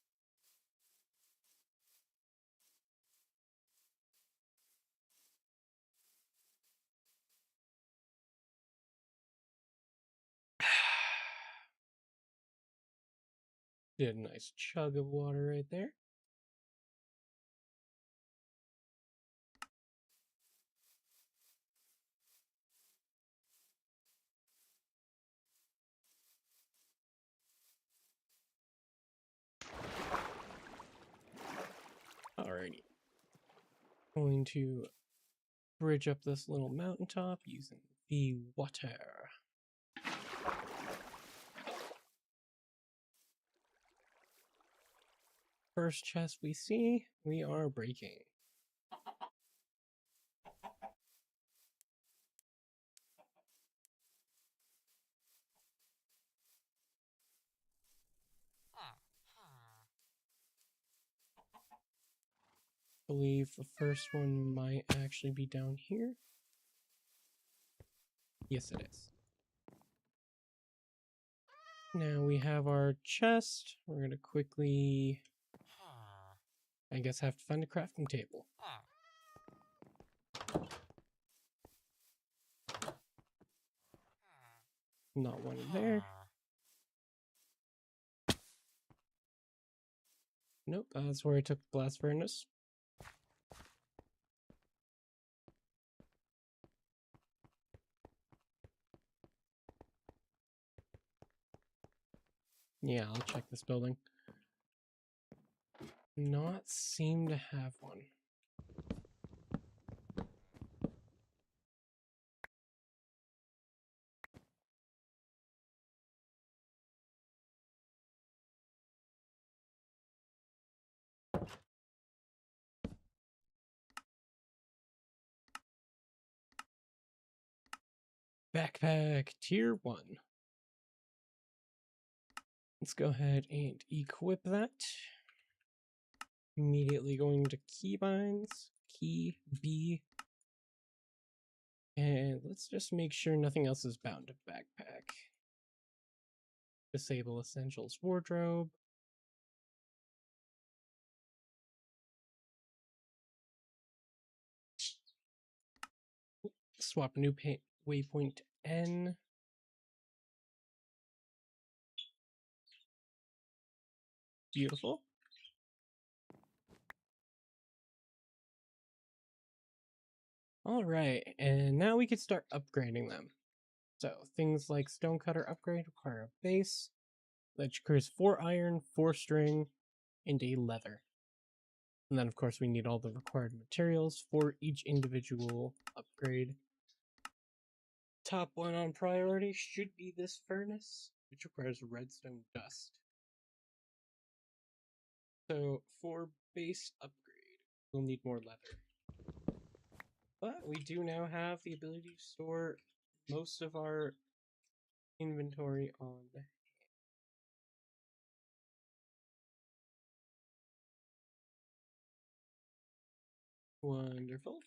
Did a nice chug of water right there. Alrighty. Going to bridge up this little mountaintop using the water. First chest we see, we are breaking. I believe the first one might actually be down here. Yes, it is. Now we have our chest. We're going to quickly, I guess, have to find a crafting table. Not one in there. Nope, that's where I took the blast furnace. Yeah, I'll check this building. Not seem to have one. Backpack Tier 1. Let's go ahead and equip that. Immediately going to keybinds, key B. And let's just make sure nothing else is bound to backpack. Disable essentials wardrobe. Swap new waypoint N. Beautiful. All right, and now we can start upgrading them. So things like stonecutter upgrade require a base, that requires 4 iron, 4 string, and a leather. And then of course we need all the required materials for each individual upgrade. Top one on priority should be this furnace, which requires redstone dust. So for base upgrade, we'll need more leather. But we do now have the ability to store most of our inventory on hand. Wonderful.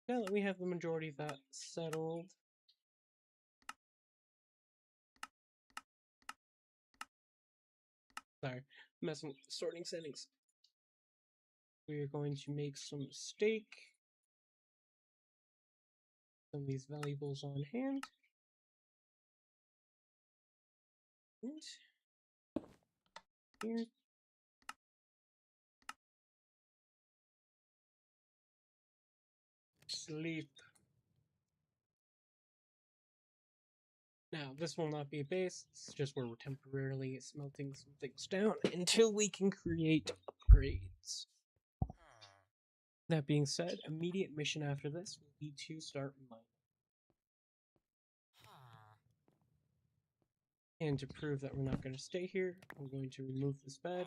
Now that we have the majority of that settled, sorry, messing with the sorting settings. We are going to make some steak, some of these valuables on hand, and here. Sleep. Now, this will not be a base, it's just where we're temporarily smelting some things down until we can create upgrades. That being said, immediate mission after this will be to start mining. And to prove that we're not going to stay here, I'm going to remove this bed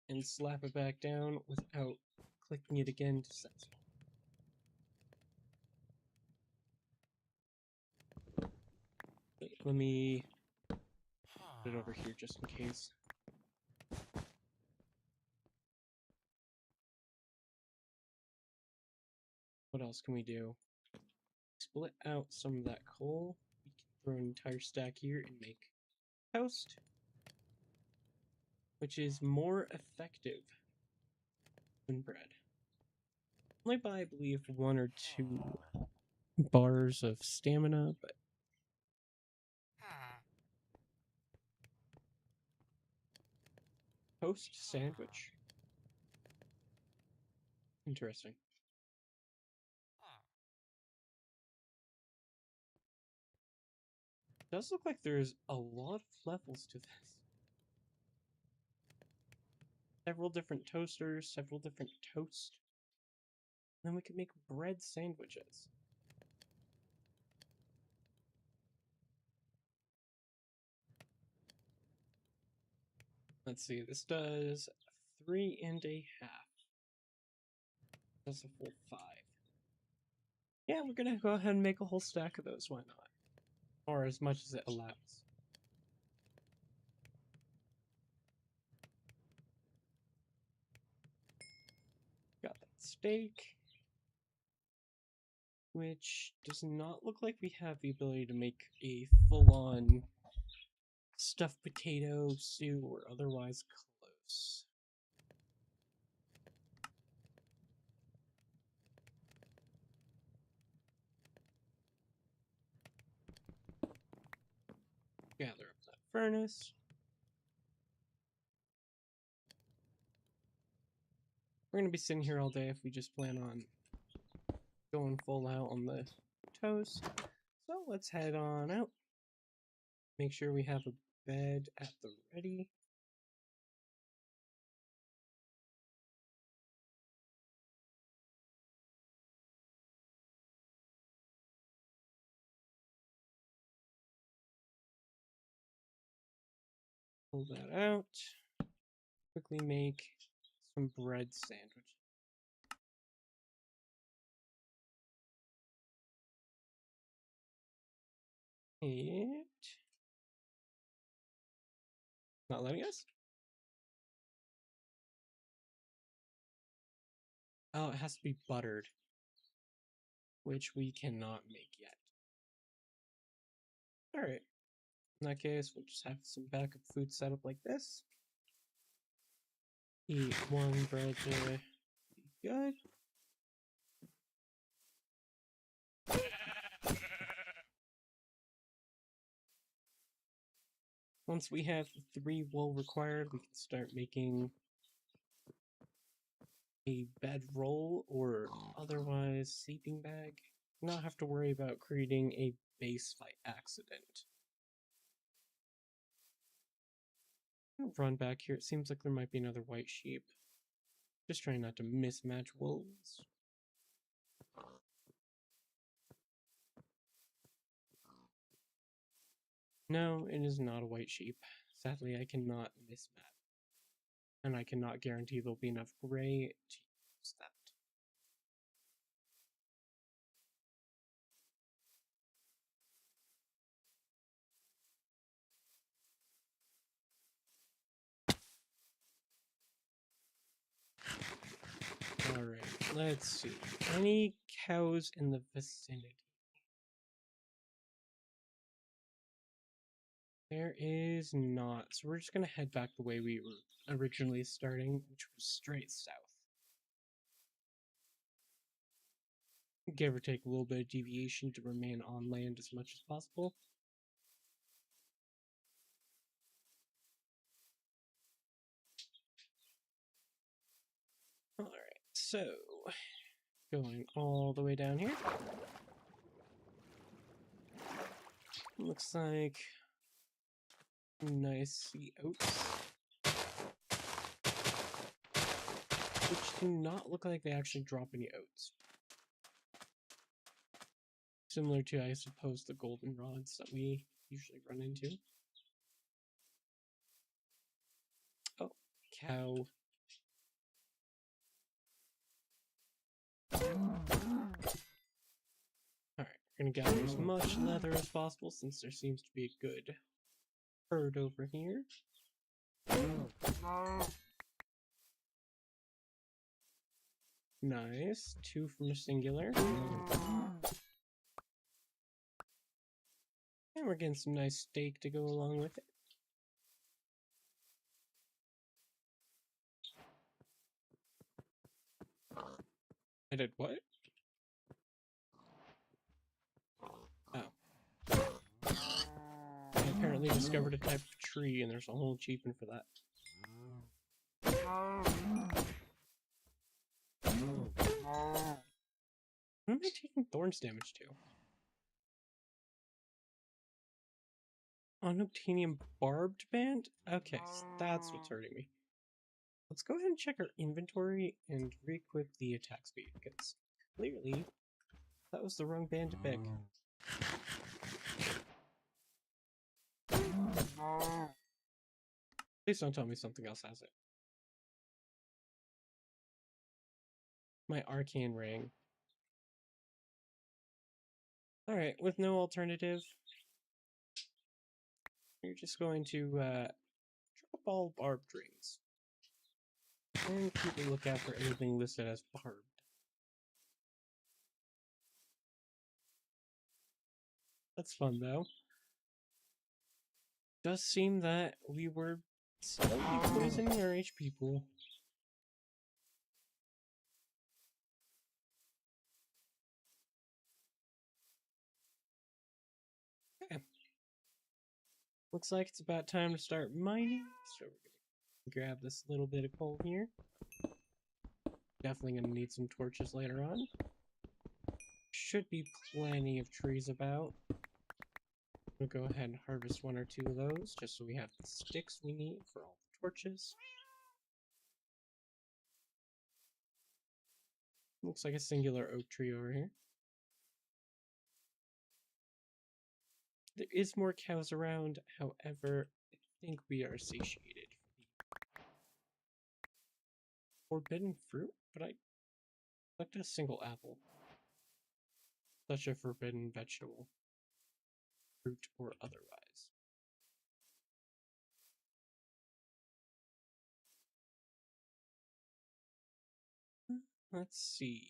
and slap it back down without clicking it again to set it. Let me put it over here just in case. What else can we do? Split out some of that coal. We can throw an entire stack here and make toast, which is more effective than bread. Only by, I believe, 1 or 2 bars of stamina, but toast sandwich. Interesting. It does look like there's a lot of levels to this. Several different toasters, several different toast. And then we can make bread sandwiches. Let's see, this does 3 1/2. That's a full 5. Yeah, we're gonna go ahead and make a whole stack of those, why not? Or as much as it allows. Got that steak. Which does not look like we have the ability to make a full-on stuffed potato stew or otherwise close. Gather up that furnace. We're gonna be sitting here all day if we just plan on going full out on the toast. So let's head on out. Make sure we have a bed at the ready. Pull that out. Quickly make some bread sandwich. And not letting us? Oh, it has to be buttered, which we cannot make yet. Alright. In that case, we'll just have some backup food set up like this. Eat one bread to be good. Once we have 3 wool required, we can start making a bedroll or otherwise sleeping bag. Not have to worry about creating a base by accident. I'll run back here. It seems like there might be another white sheep. Just trying not to mismatch wolves. No, it is not a white sheep. Sadly, I cannot mismatch. And I cannot guarantee there'll be enough gray to use that. Alright, let's see. Any cows in the vicinity? There is not. So we're just gonna head back the way we were originally starting, which was straight south. Give or take a little bit of deviation to remain on land as much as possible. Alright, so going all the way down here. Looks like nice sea oats. Which do not look like they actually drop any oats. Similar to, I suppose, the goldenrods that we usually run into. Oh, cow. Alright, we're gonna gather as much leather as possible since there seems to be a good herd over here. Nice. 2 from a singular. And we're getting some nice steak to go along with it. I did what? Oh. I apparently discovered a type of tree and there's a whole achievement for that. What am I taking thorns damage to? Unobtainium barbed band? Okay, so that's what's hurting me. Let's go ahead and check our inventory and re-equip the attack speed, because clearly that was the wrong band to pick. Please don't tell me something else has it. My arcane ring. Alright, with no alternative, you're just going to drop all barbed rings. And keep a lookout for anything listed as barbed. That's fun though. Does seem that we were slowly poisoning our HP pool. Okay. Looks like it's about time to start mining, so we're gonna grab this little bit of coal here. Definitely gonna need some torches later on. Should be plenty of trees about. We'll go ahead and harvest 1 or 2 of those, just so we have the sticks we need for all the torches. Looks like a singular oak tree over here. There is more cows around, however, I think we are satiated for the forbidden fruit, but I collected a single apple. Such a forbidden vegetable, fruit or otherwise. Let's see.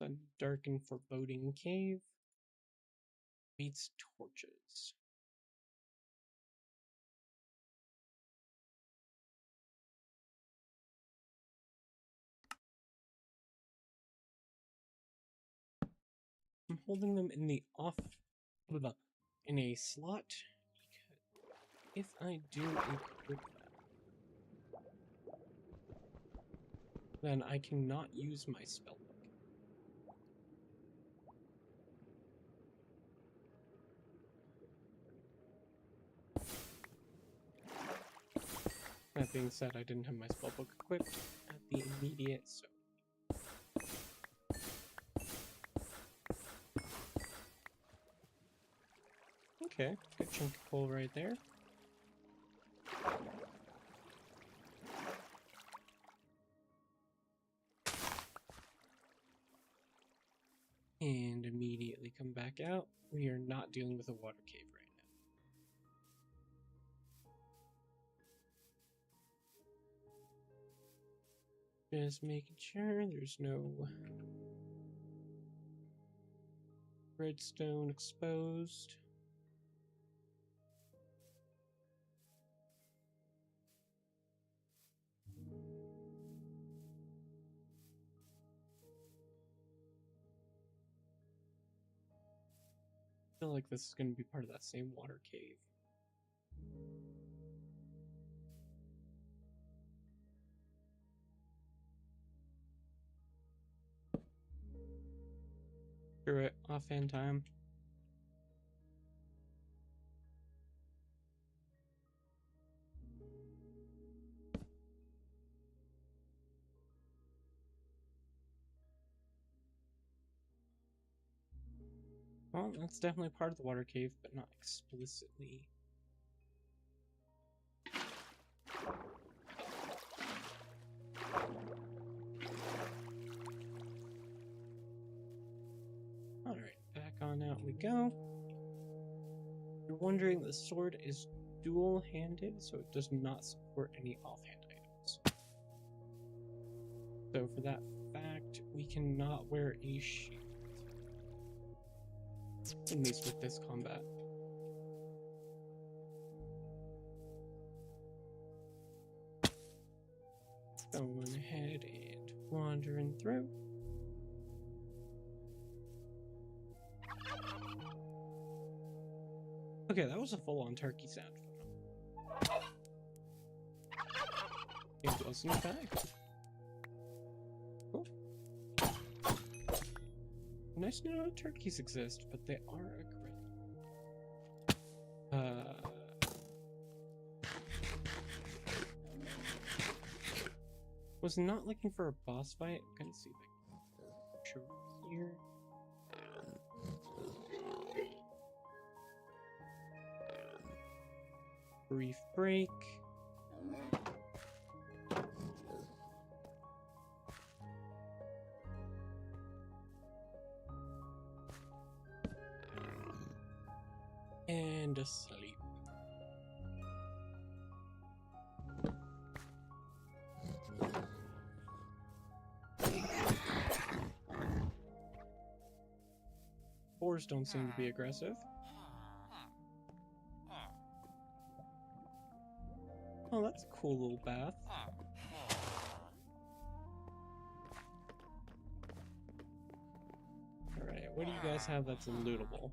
A dark and foreboding cave meets torches. I'm holding them in the in a slot because if I do equip that, then I cannot use my spellbook. That being said, I didn't have my spellbook equipped at the immediate, so. Okay, good chunk of coal right there. And immediately come back out. We are not dealing with a water cave right now. Just making sure there's no redstone exposed. I feel like this is going to be part of that same water cave. Screw it, offhand time. Well, that's definitely part of the water cave, but not explicitly. Alright, back on out we go. You're wondering, the sword is dual-handed, so it does not support any offhand items. So for that fact, we cannot wear a shield. At least with this combat. Going ahead and wandering through. Okay, that was a full-on turkey sound. It wasn't bad. Cool. Nice to know that turkeys exist, but they are aggressive. Was not looking for a boss fight. I'm gonna see if I can show here. Brief break. And asleep. Boars don't seem to be aggressive. Oh, that's a cool little bath. Alright, what do you guys have that's lootable?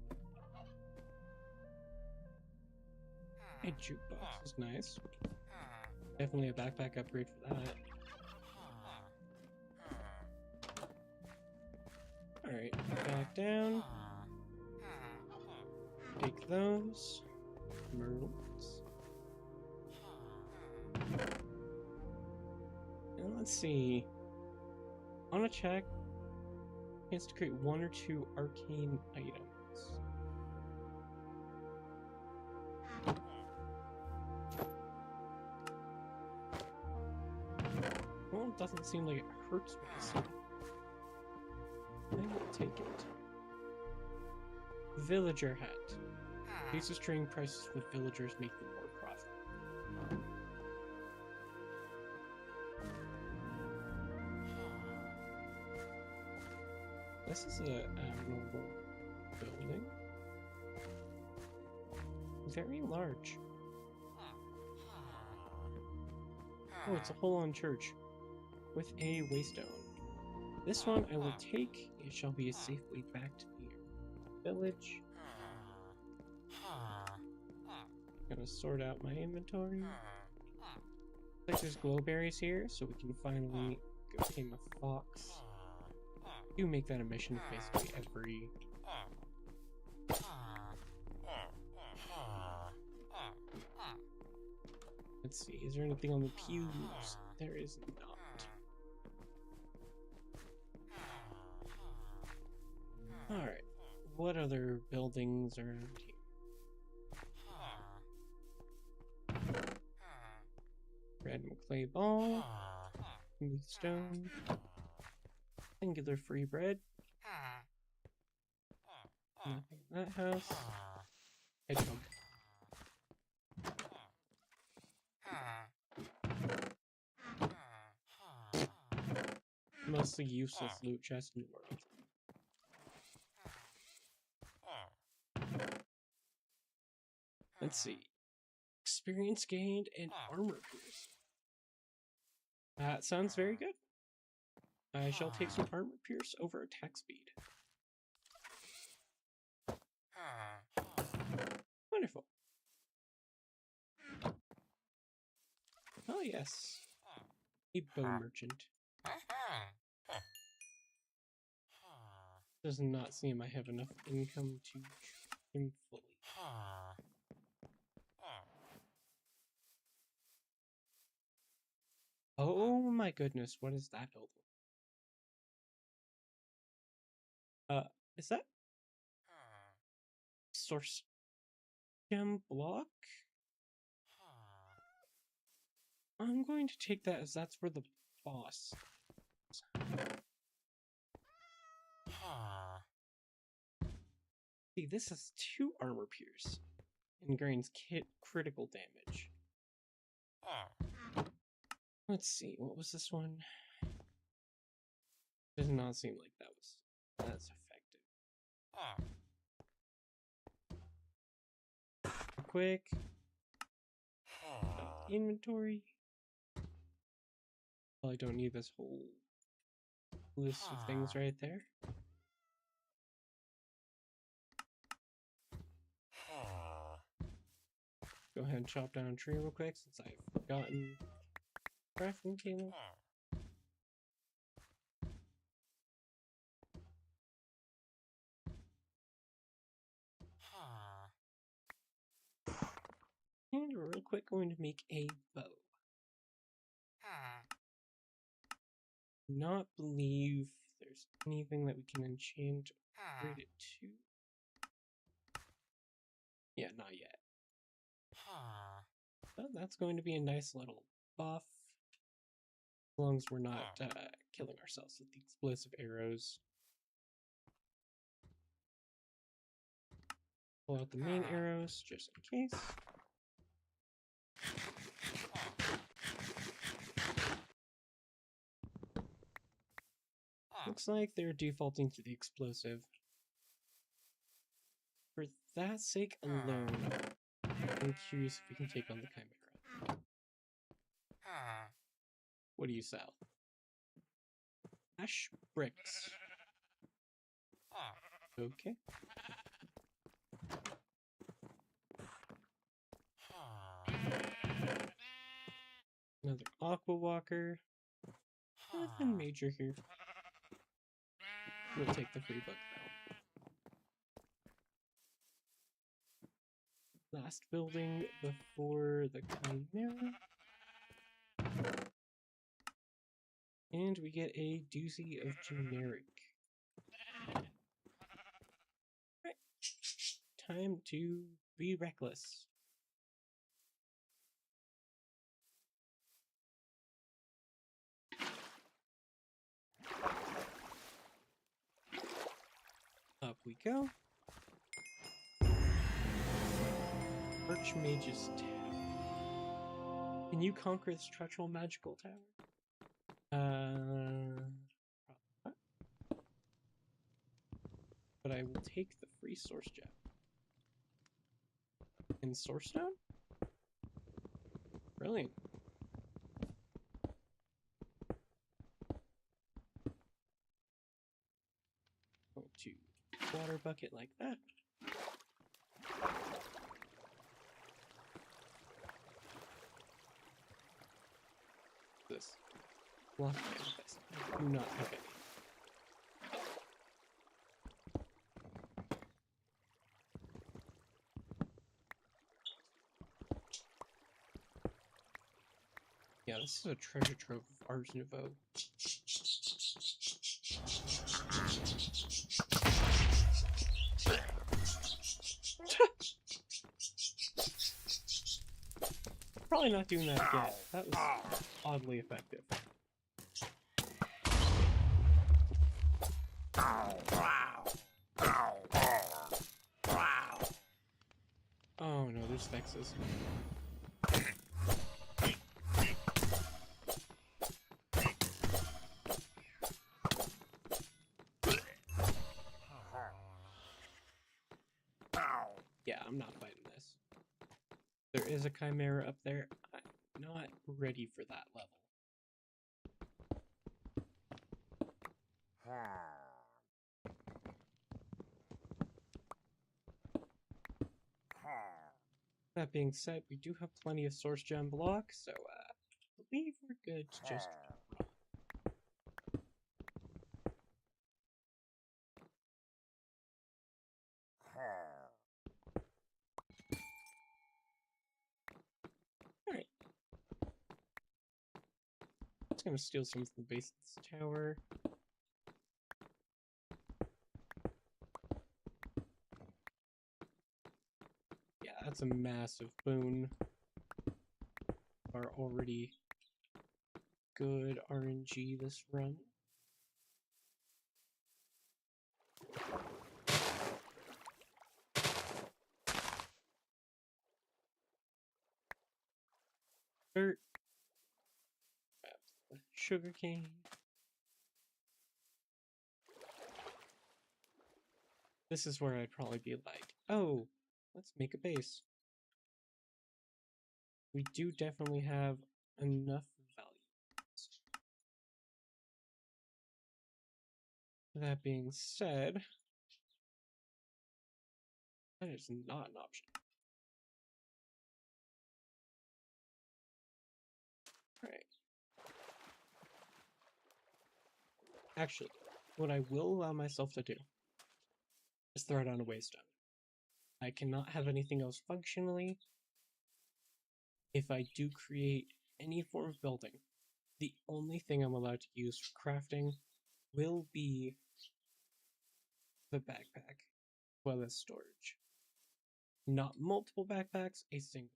A jukebox is nice. Definitely a backpack upgrade for that. Alright, back down. Take those. Merles. And let's see. I want to check. Chance to create 1 or 2 arcane items. Well, it doesn't seem like it hurts me, so I will take it. Villager hat. Reduces trading prices with villagers, making more profit. This is a abnormal building. Very large. Oh, it's a full-on church with a waystone. This one I will take. It shall be a safe way back to the village. Gonna sort out my inventory. Looks like there's glowberries here, so we can finally go tame a fox. Do make that a mission basically every. Let's see, is there anything on the pews? There is not. Alright, what other buildings are around here? Red and clay ball, smooth stone, singular free bread, nothing in that house, hedgehog. Mostly useless loot chest in the world. Let's see. Experience gained and armor pierce. That sounds very good. I shall take some armor pierce over attack speed. Wonderful. Oh yes. A bow merchant. Does not seem I have enough income to him fully. Oh my goodness, what is that building? Is that source gem block? I'm going to take that as that's where the boss is. See, this has 2 armor pierce and gains critical damage. Let's see, what was this one? Does not seem like that was as effective. Quick. Inventory. Well, I don't need this whole list of things right there. Go ahead and chop down a tree real quick since I've forgotten crafting table. And we're real quick going to make a bow. Not believe there's anything that we can enchant or upgrade it to. Yeah, not yet. But that's going to be a nice little buff. As long as we're not killing ourselves with the explosive arrows. Pull out the main arrows just in case. Looks like they're defaulting to the explosive. For that sake alone, I'm curious if we can take on the Chimera. What do you sell? Ash bricks. Okay. Another Aqua Walker. Nothing major here. We'll take the free book though. Last building before the Chimera. And we get a doozy of generic. Right. Time to be reckless. Up we go. Archmage's Tower. Can you conquer this treacherous magical tower? Probably not. But I will take the free source gem. And source stone? Brilliant. Going to water bucket like that. This block manifest. I do not have any. Yeah, this is a treasure trove of Ars Nouveau. Probably not doing that again. That was oddly effective. Oh no, there's Vexes. Yeah, I'm not fighting this. There is a Chimera up there. I'm not ready for that level. That being said, we do have plenty of source gem blocks, so I believe we're good to just run. Alright. Just gonna steal some from the base of this tower. Yeah, that's a massive boon. Our already good RNG this run. Dirt. Sugarcane. This is where I'd probably be like, oh, let's make a base. We do definitely have enough value. That being said, that is not an option. Alright. Actually, what I will allow myself to do is throw down a waystone. I cannot have anything else functionally. If I do create any form of building, the only thing I'm allowed to use for crafting will be the backpack, as well as storage. Not multiple backpacks, a single.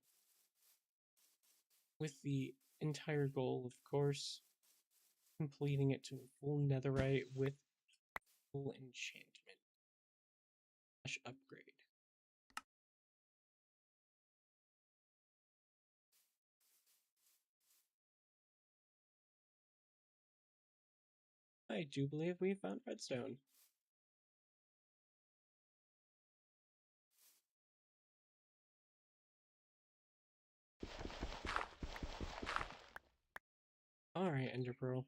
With the entire goal, of course, completing it to a full netherite with full enchantment / upgrade. I do believe we found redstone. Alright, Ender Pearl.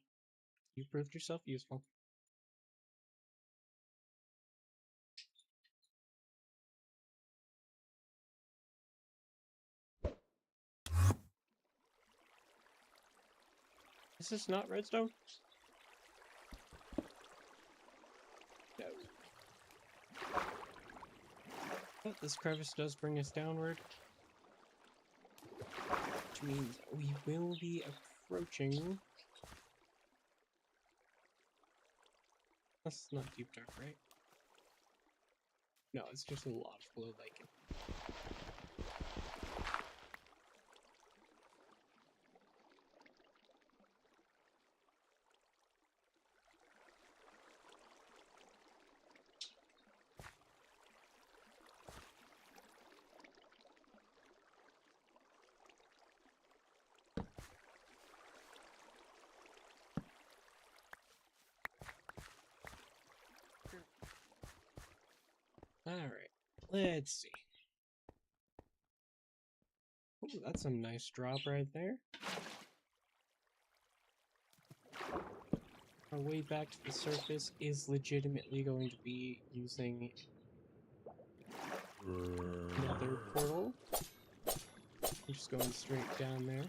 You proved yourself useful. Is this not redstone? No. But this crevice does bring us downward. Which means we will be approaching... That's not deep dark, right? No, it's just a lava flow like it. Alright, let's see. Ooh, that's a nice drop right there. Our way back to the surface is legitimately going to be using another portal. I'm just going straight down there.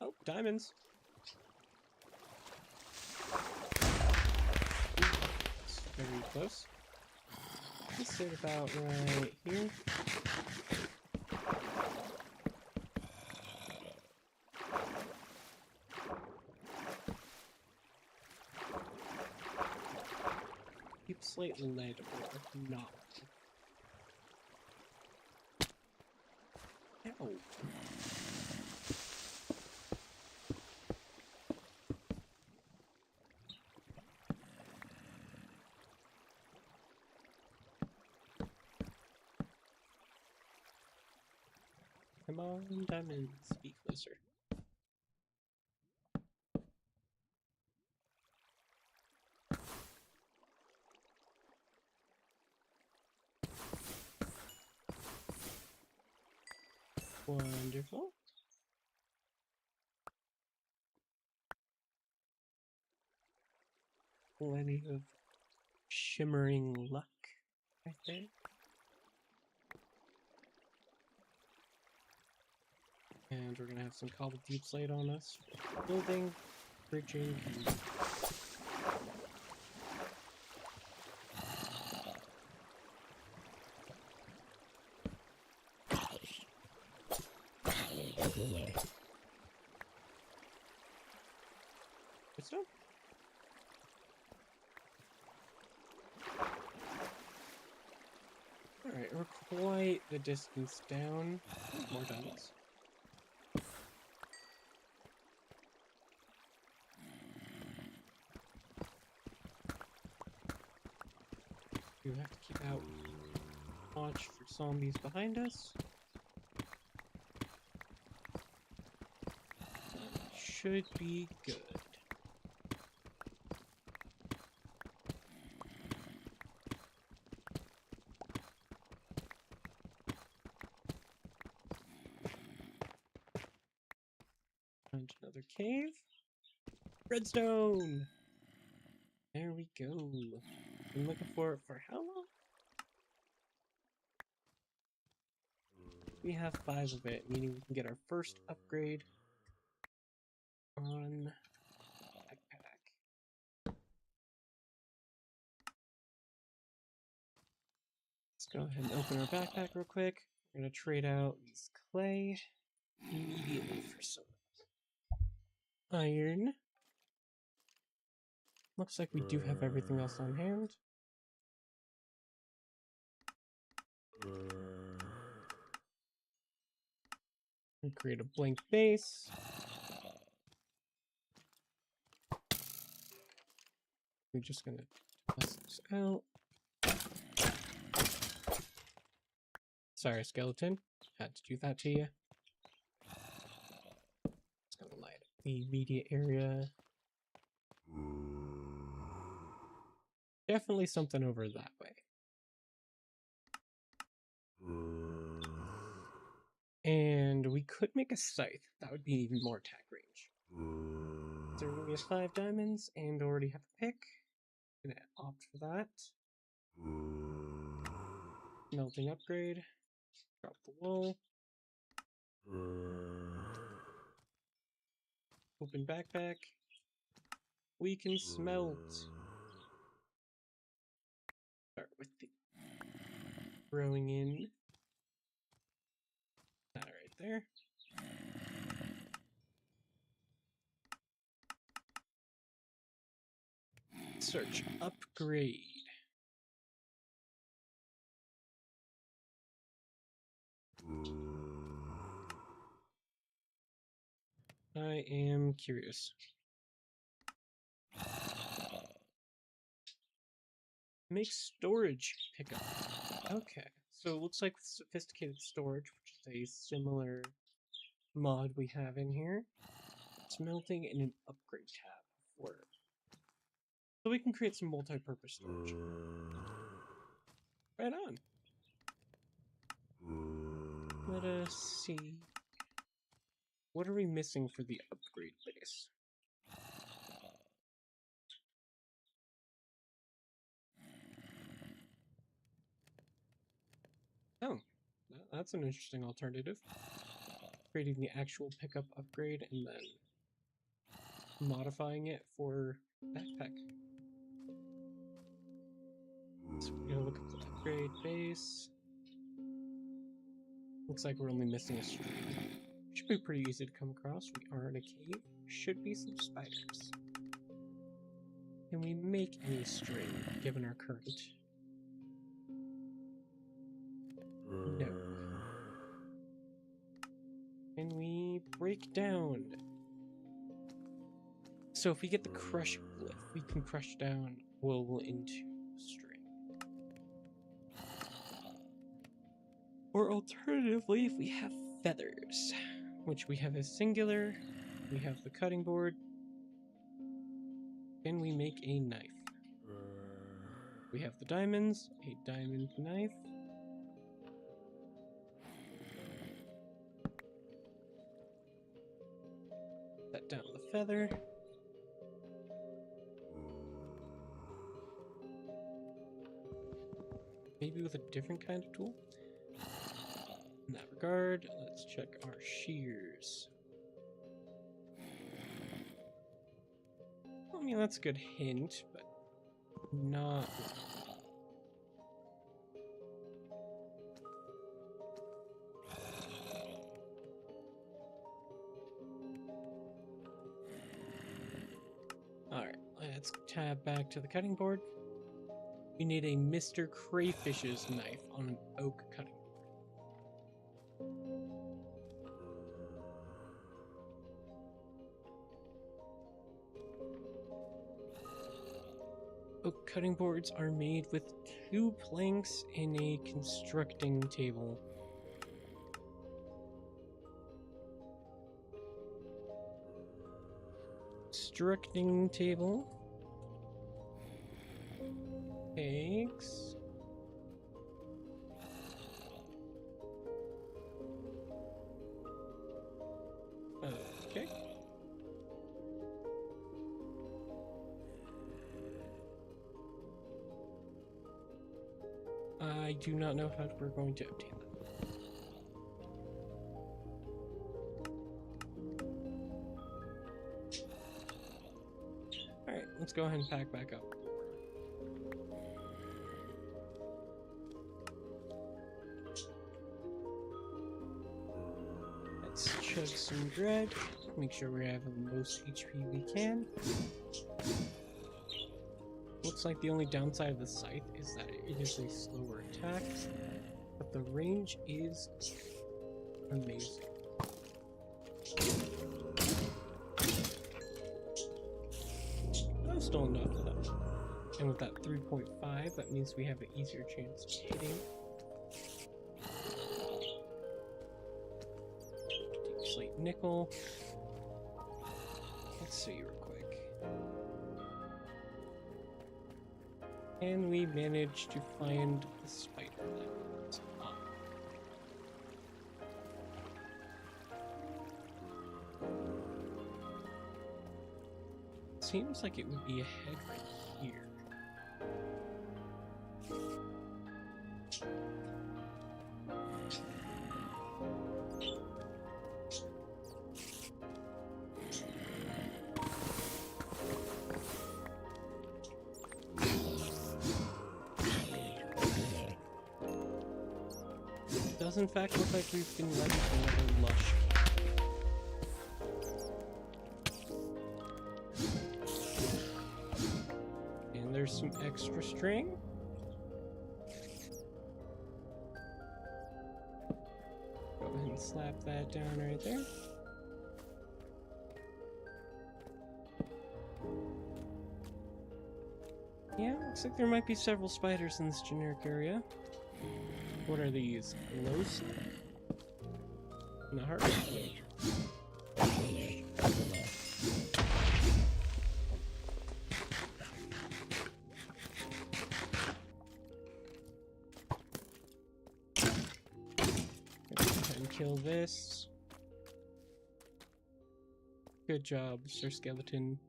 Oh, diamonds! That's very close. Let's sit about right here. Keep slate lead or not. Ow. Come on, diamonds, be closer. Wonderful. Plenty of shimmering luck right there. And we're gonna have some cobbled deep slate on us for building, bridging, and redstone. Alright, we're quite the distance down. More diamonds. You have to keep out watch for zombies behind us. Should be good. Find another cave. Redstone! There we go. Been looking for it for how long? We have 5 of it, meaning we can get our first upgrade on Backpack. Let's go ahead and open our backpack real quick. We're going to trade out these clay immediately for some iron. Looks like we do have everything else on hand. And create a blank base. We're just gonna test this out. Sorry, skeleton. Had to do that to you. It's gonna light up the immediate area. Definitely something over that way. And we could make a scythe. That would be even more attack range. So we have 5 diamonds and already have a pick. Gonna opt for that. Melting upgrade. Drop the wool. Open backpack. We can smelt. Start with the throwing in. That right there. Search upgrade. I am curious. Make storage pickup. Okay, so it looks like sophisticated storage, which is a similar mod we have in here. Smelting and an upgrade tab for it. So we can create some multi-purpose storage. Right on. Let us see. What are we missing for the upgrade base? Oh, that's an interesting alternative. Creating the actual pickup upgrade and then modifying it for backpack. So we're gonna look at the upgrade base. Looks like we're only missing a string. Should be pretty easy to come across. We are in a cave. Should be some spiders. Can we make any string given our current? No. Can we break down? So if we get the crush glyph, we can crush down wool into string. Or alternatively, if we have feathers, which we have as singular, we have the cutting board, can we make a knife? We have the diamonds, a diamond knife. Set down the feather. Maybe with a different kind of tool? In that regard, let's check our shears. I mean, that's a good hint, but not... Alright, let's tab back to the cutting board. We need a Mr. Crayfish's knife on an oak cutting board. Oak cutting boards are made with 2 planks and a constructing table. Constructing table takes okay. I do not know how we're going to obtain that. Alright, let's go ahead and pack back up. Let's chug some bread. Make sure we have the most HP we can. Looks like the only downside of the scythe is that it is a slower attack, but the range is amazing. That was still enough though. And with that 3.5, that means we have an easier chance of hitting. Deep slate nickel. Let's see real quick. And we managed to find the spider that was up. seems like it would be ahead right here. Does in fact look like we've been ready for another lush. And there's some extra string. Go ahead and slap that down right there. Yeah, looks like there might be several spiders in this generic area. What are these? Lows? Not hard. Go ahead and kill this. Good job, Sir Skeleton.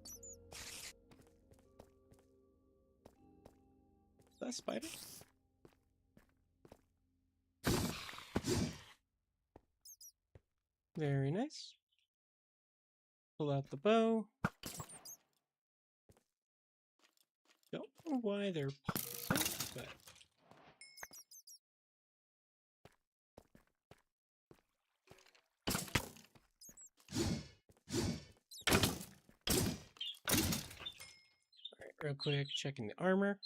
Is that a spider? Very nice. Pull out the bow. Don't know why they're pausing, but alright, real quick, checking the armor.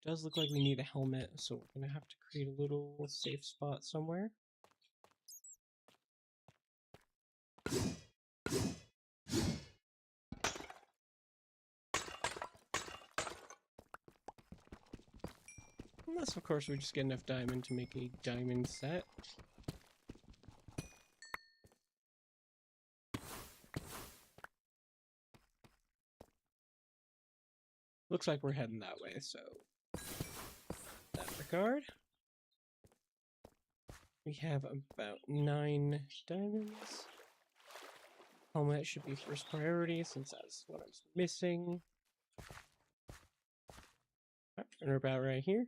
Does look like we need a helmet, so we're gonna have to create a little safe spot somewhere. Unless, of course, we just get enough diamond to make a diamond set. Looks like we're heading that way, so in that regard. We have about 9 diamonds. Helmet should be first priority since that's what I was missing. Alright, we're about right here.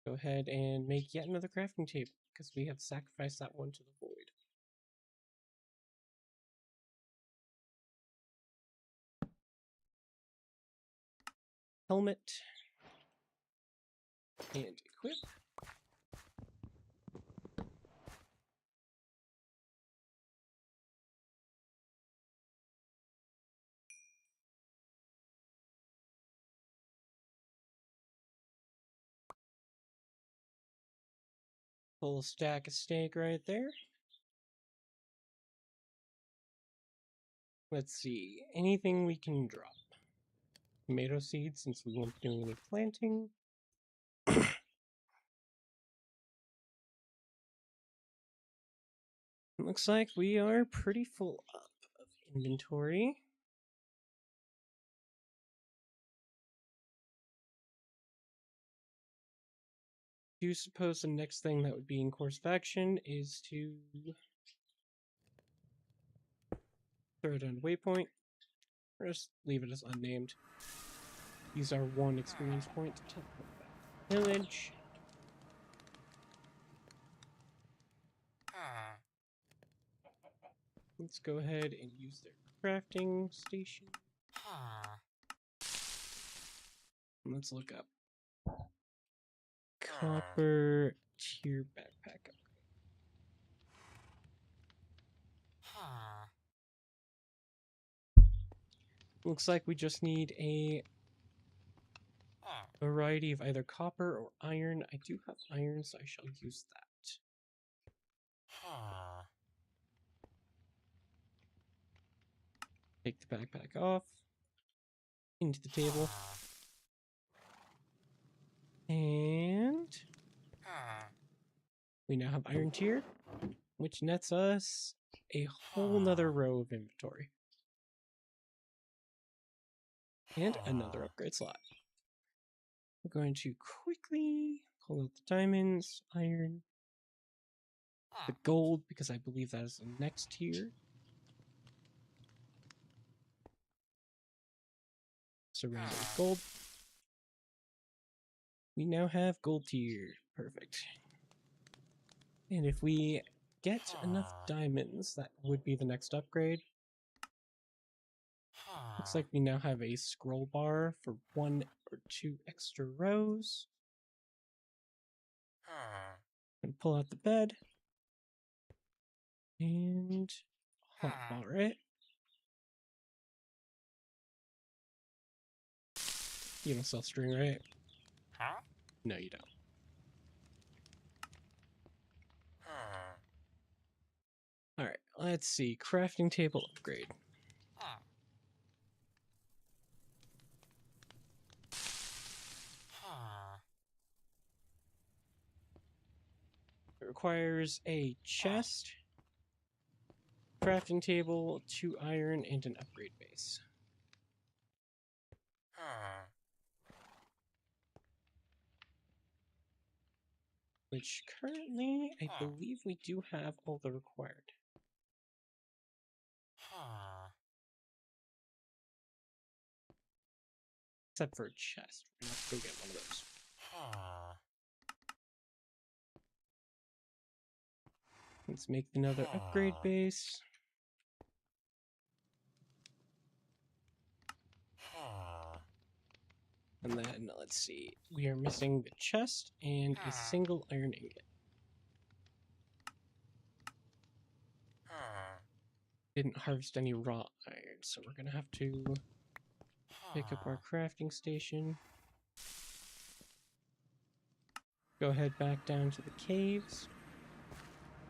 Go ahead and make yet another crafting table because we have sacrificed that one to the void. Helmet and equip. Full stack of steak right there. Let's see, anything we can drop. Tomato seeds since we won't be doing any planting. Looks like we are pretty full up of inventory. I do suppose the next thing that would be in course of action is to throw it on a waypoint, or just leave it as unnamed. Use our 1 experience point to teleport back to the village. Let's go ahead and use their crafting station. And let's look up copper tier backpack. Looks like we just need a variety of either copper or iron. I do have iron, so I shall use that. Take the backpack off. Into the table. And we now have iron tier, which nets us a whole nother row of inventory. And another upgrade slot. We're going to quickly pull out the diamonds, iron, the gold, because I believe that is the next tier. surrounding gold. We now have gold tier. Perfect. And if we get enough diamonds, that would be the next upgrade. Looks like we now have a scroll bar for 1 or 2 extra rows. And pull out the bed. And hotbar it. You don't sell string, right? No, you don't. Alright, let's see. Crafting table upgrade. It requires a chest, crafting table, 2 iron, and an upgrade base. Which currently, I believe we do have all the required. Except for a chest. We're gonna have to go get one of those. Let's make another upgrade base. And then, let's see, we are missing the chest and a single iron ingot. Didn't harvest any raw iron, so we're gonna have to pick up our crafting station. Go ahead back down to the caves.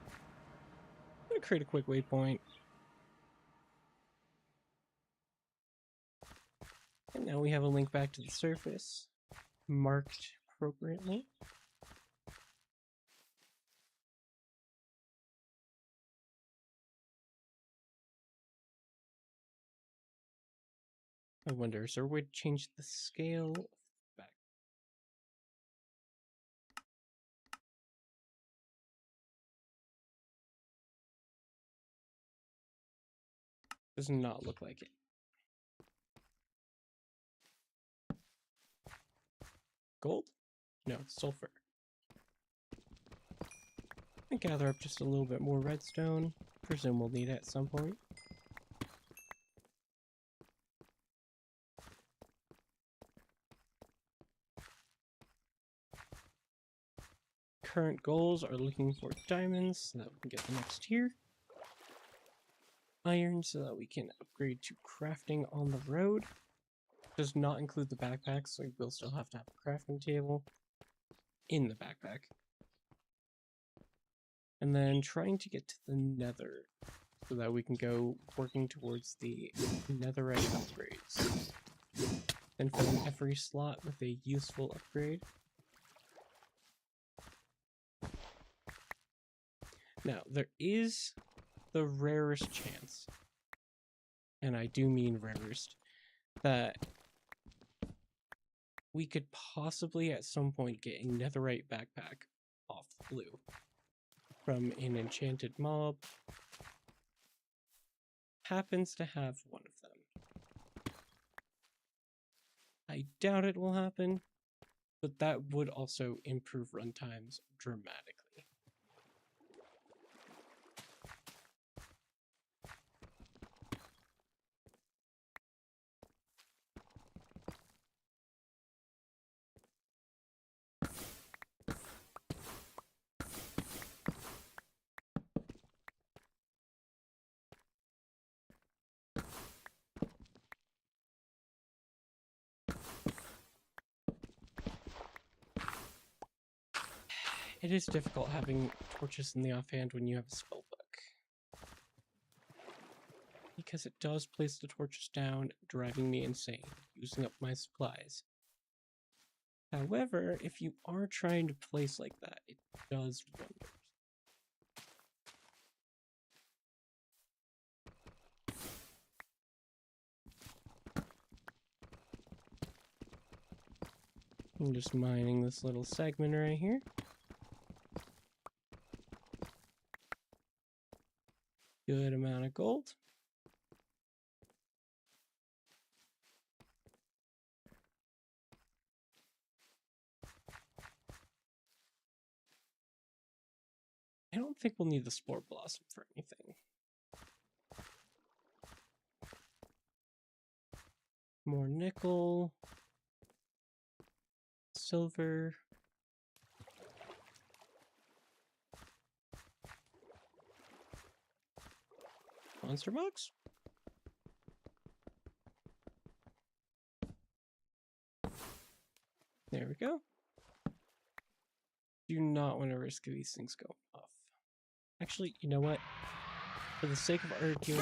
I'm gonna create a quick waypoint. And now we have a link back to the surface, marked appropriately. I wonder, is there a way to change the scale back? Does not look like it. Gold? No, it's sulfur. I gather up just a little bit more redstone. Presume we'll need it at some point. Current goals are looking for diamonds so that we can get the next tier. Iron so that we can upgrade to crafting on the road. Does not include the backpack, so we will still have to have a crafting table in the backpack. And then trying to get to the nether so that we can go working towards the netherite upgrades. Then filling every slot with a useful upgrade. Now, there is the rarest chance, and I do mean rarest, that we could possibly at some point get a netherite backpack off the blue from an enchanted mob. Happens to have one of them. I doubt it will happen, but that would also improve runtimes dramatically. It is difficult having torches in the offhand when you have a spell book, because it does place the torches down, driving me insane, using up my supplies. However, if you are trying to place like that, it does wonders. I'm just mining this little segment right here. Good amount of gold. don't think we'll need the Spore Blossom for anything. More nickel. Silver. Monster box? There we go. Do not want to risk these things going off. Actually, you know what? For the sake of arguing,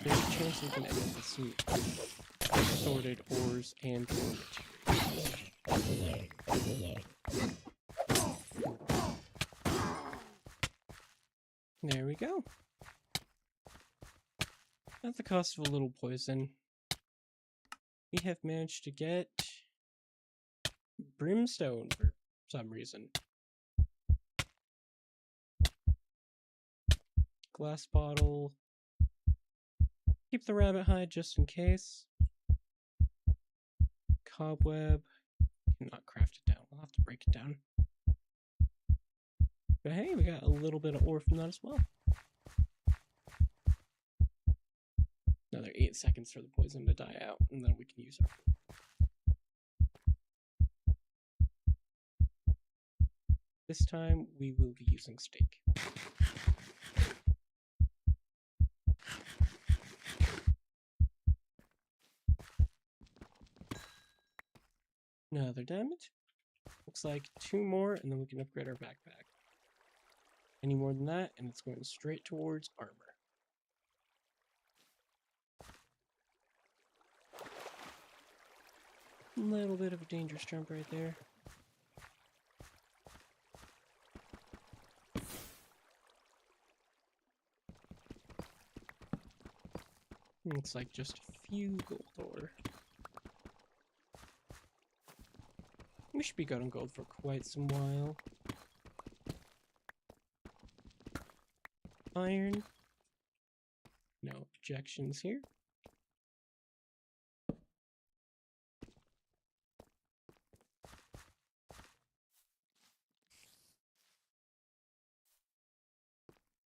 there's a chance we can end up with some sorted ores and materials. There we go. At the cost of a little poison, we have managed to get brimstone for some reason. Glass bottle. Keep the rabbit hide just in case. Cobweb. Cannot craft it down. We'll have to break it down. But hey, we got a little bit of ore from that as well. Another 8 seconds for the poison to die out, and then we can use our food. This time, we will be using steak. Another damage. Looks like 2 more, and then we can upgrade our backpack. Any more than that, and it's going straight towards armor. A little bit of a dangerous jump right there. Looks like just a few gold ore. We should be good on gold for quite some while. Iron. No objections here.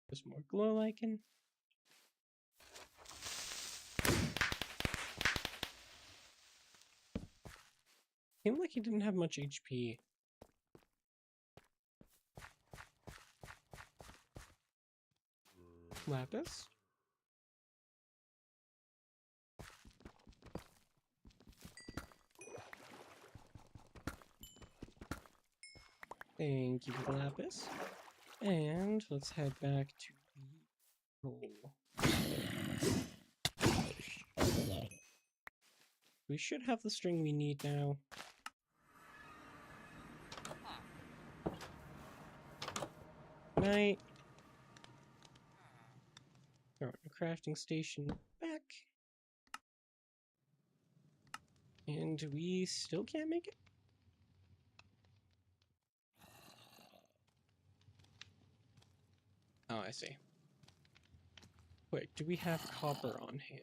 Just more glow lichen. Seemed like he didn't have much HP. Lapis. Thank you for the lapis. And let's head back to the hole. We should have the string we need now. Night. Throw the crafting station back. And we still can't make it? Oh, I see. Wait, do we have copper on hand?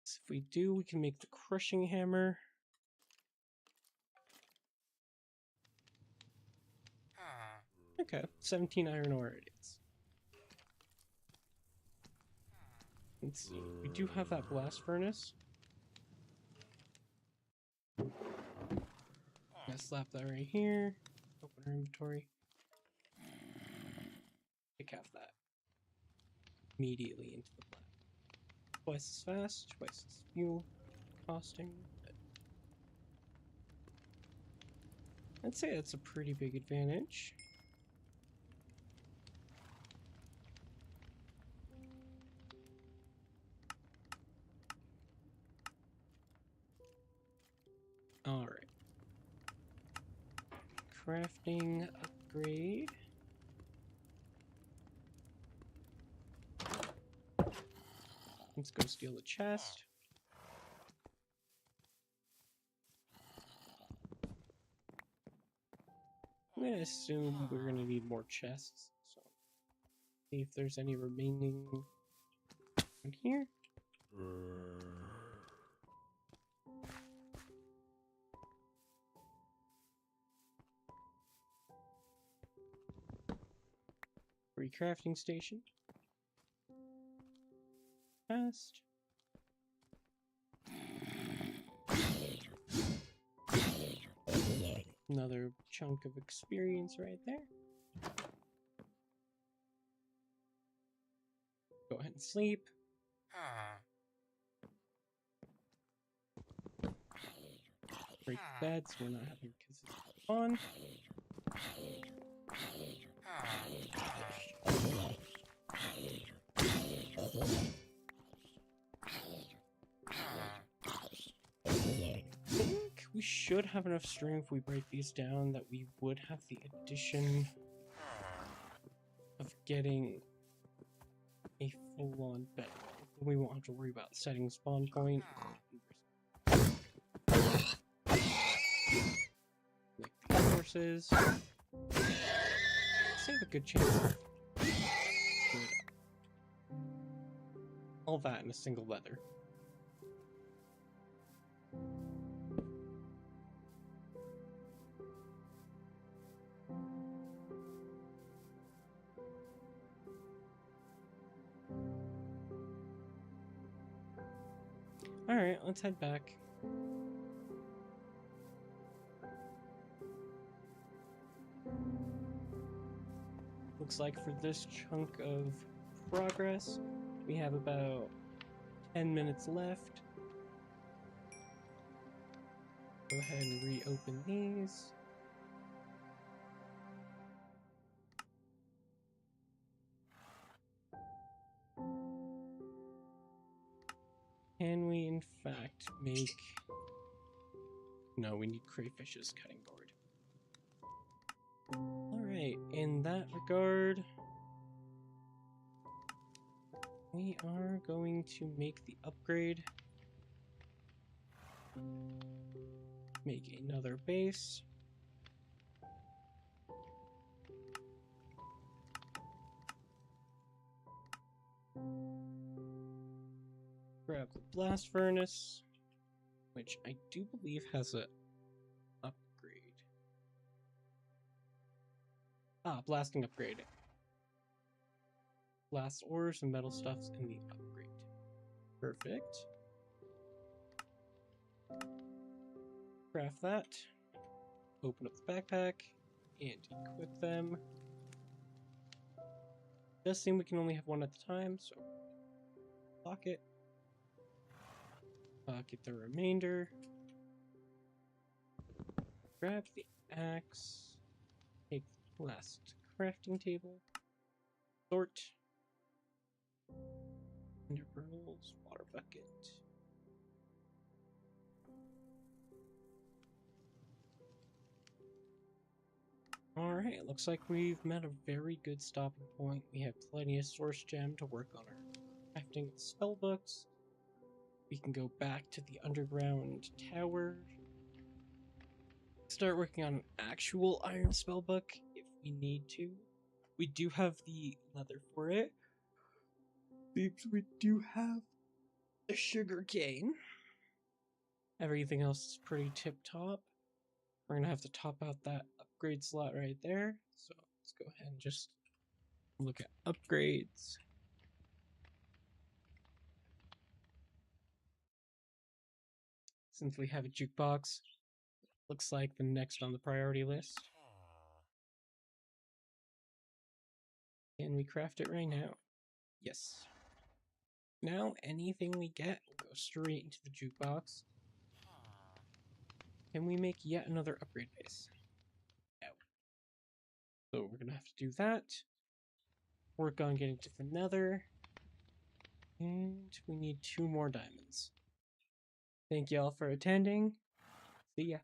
So if we do, we can make the crushing hammer. Okay, 17 iron ore it is. Let's see, we do have that blast furnace. Gonna slap that right here. Open our inventory. Pick half that. Immediately into the plant. Twice as fast, twice as fuel costing. I'd say that's a pretty big advantage. Alright. Crafting upgrade. Let's go steal the chest. I'm gonna assume we're gonna need more chests, so see if there's any remaining in here. battery crafting station. Fast. Another chunk of experience right there. Go ahead and sleep. Break the bed so we're not having kisses on. I think we should have enough string if we break these down that we would have the addition of getting a full-on bed. We won't have to worry about setting spawn point. Like the horses. Let's have a good chance of good. All that in a single leather. Alright, let's head back. Looks like for this chunk of progress, we have about 10 minutes left. Go ahead and reopen these. Can we in fact make... No, we need crayfish's cutting board. Alright, in that regard, we are going to make the upgrade. Make another base. Grab the blast furnace, which I do believe has a upgrade. Ah, blasting upgrade. Blast ores and metal stuffs in the upgrade. Perfect. Craft that. Open up the backpack and equip them. Does seem we can only have one at a time, so lock it. Get the remainder. Grab the axe. Take the last crafting table. Sort. Ender pearls. Water bucket. Alright, looks like we've met a very good stopping point. We have plenty of source gem to work on our crafting spell books. We can go back to the underground tower. Start working on an actual iron spellbook if we need to. We do have the leather for it. We do have the sugar cane. Everything else is pretty tip-top. We're gonna have to top out that upgrade slot right there. So let's go ahead and just look at upgrades. Since we have a jukebox, looks like the next on the priority list. Can we craft it right now? Yes. Now anything we get will go straight into the jukebox. Can we make yet another upgrade base? No. So we're gonna have to do that. Work on getting to the nether. And we need 2 more diamonds. Thank y'all for attending. See ya.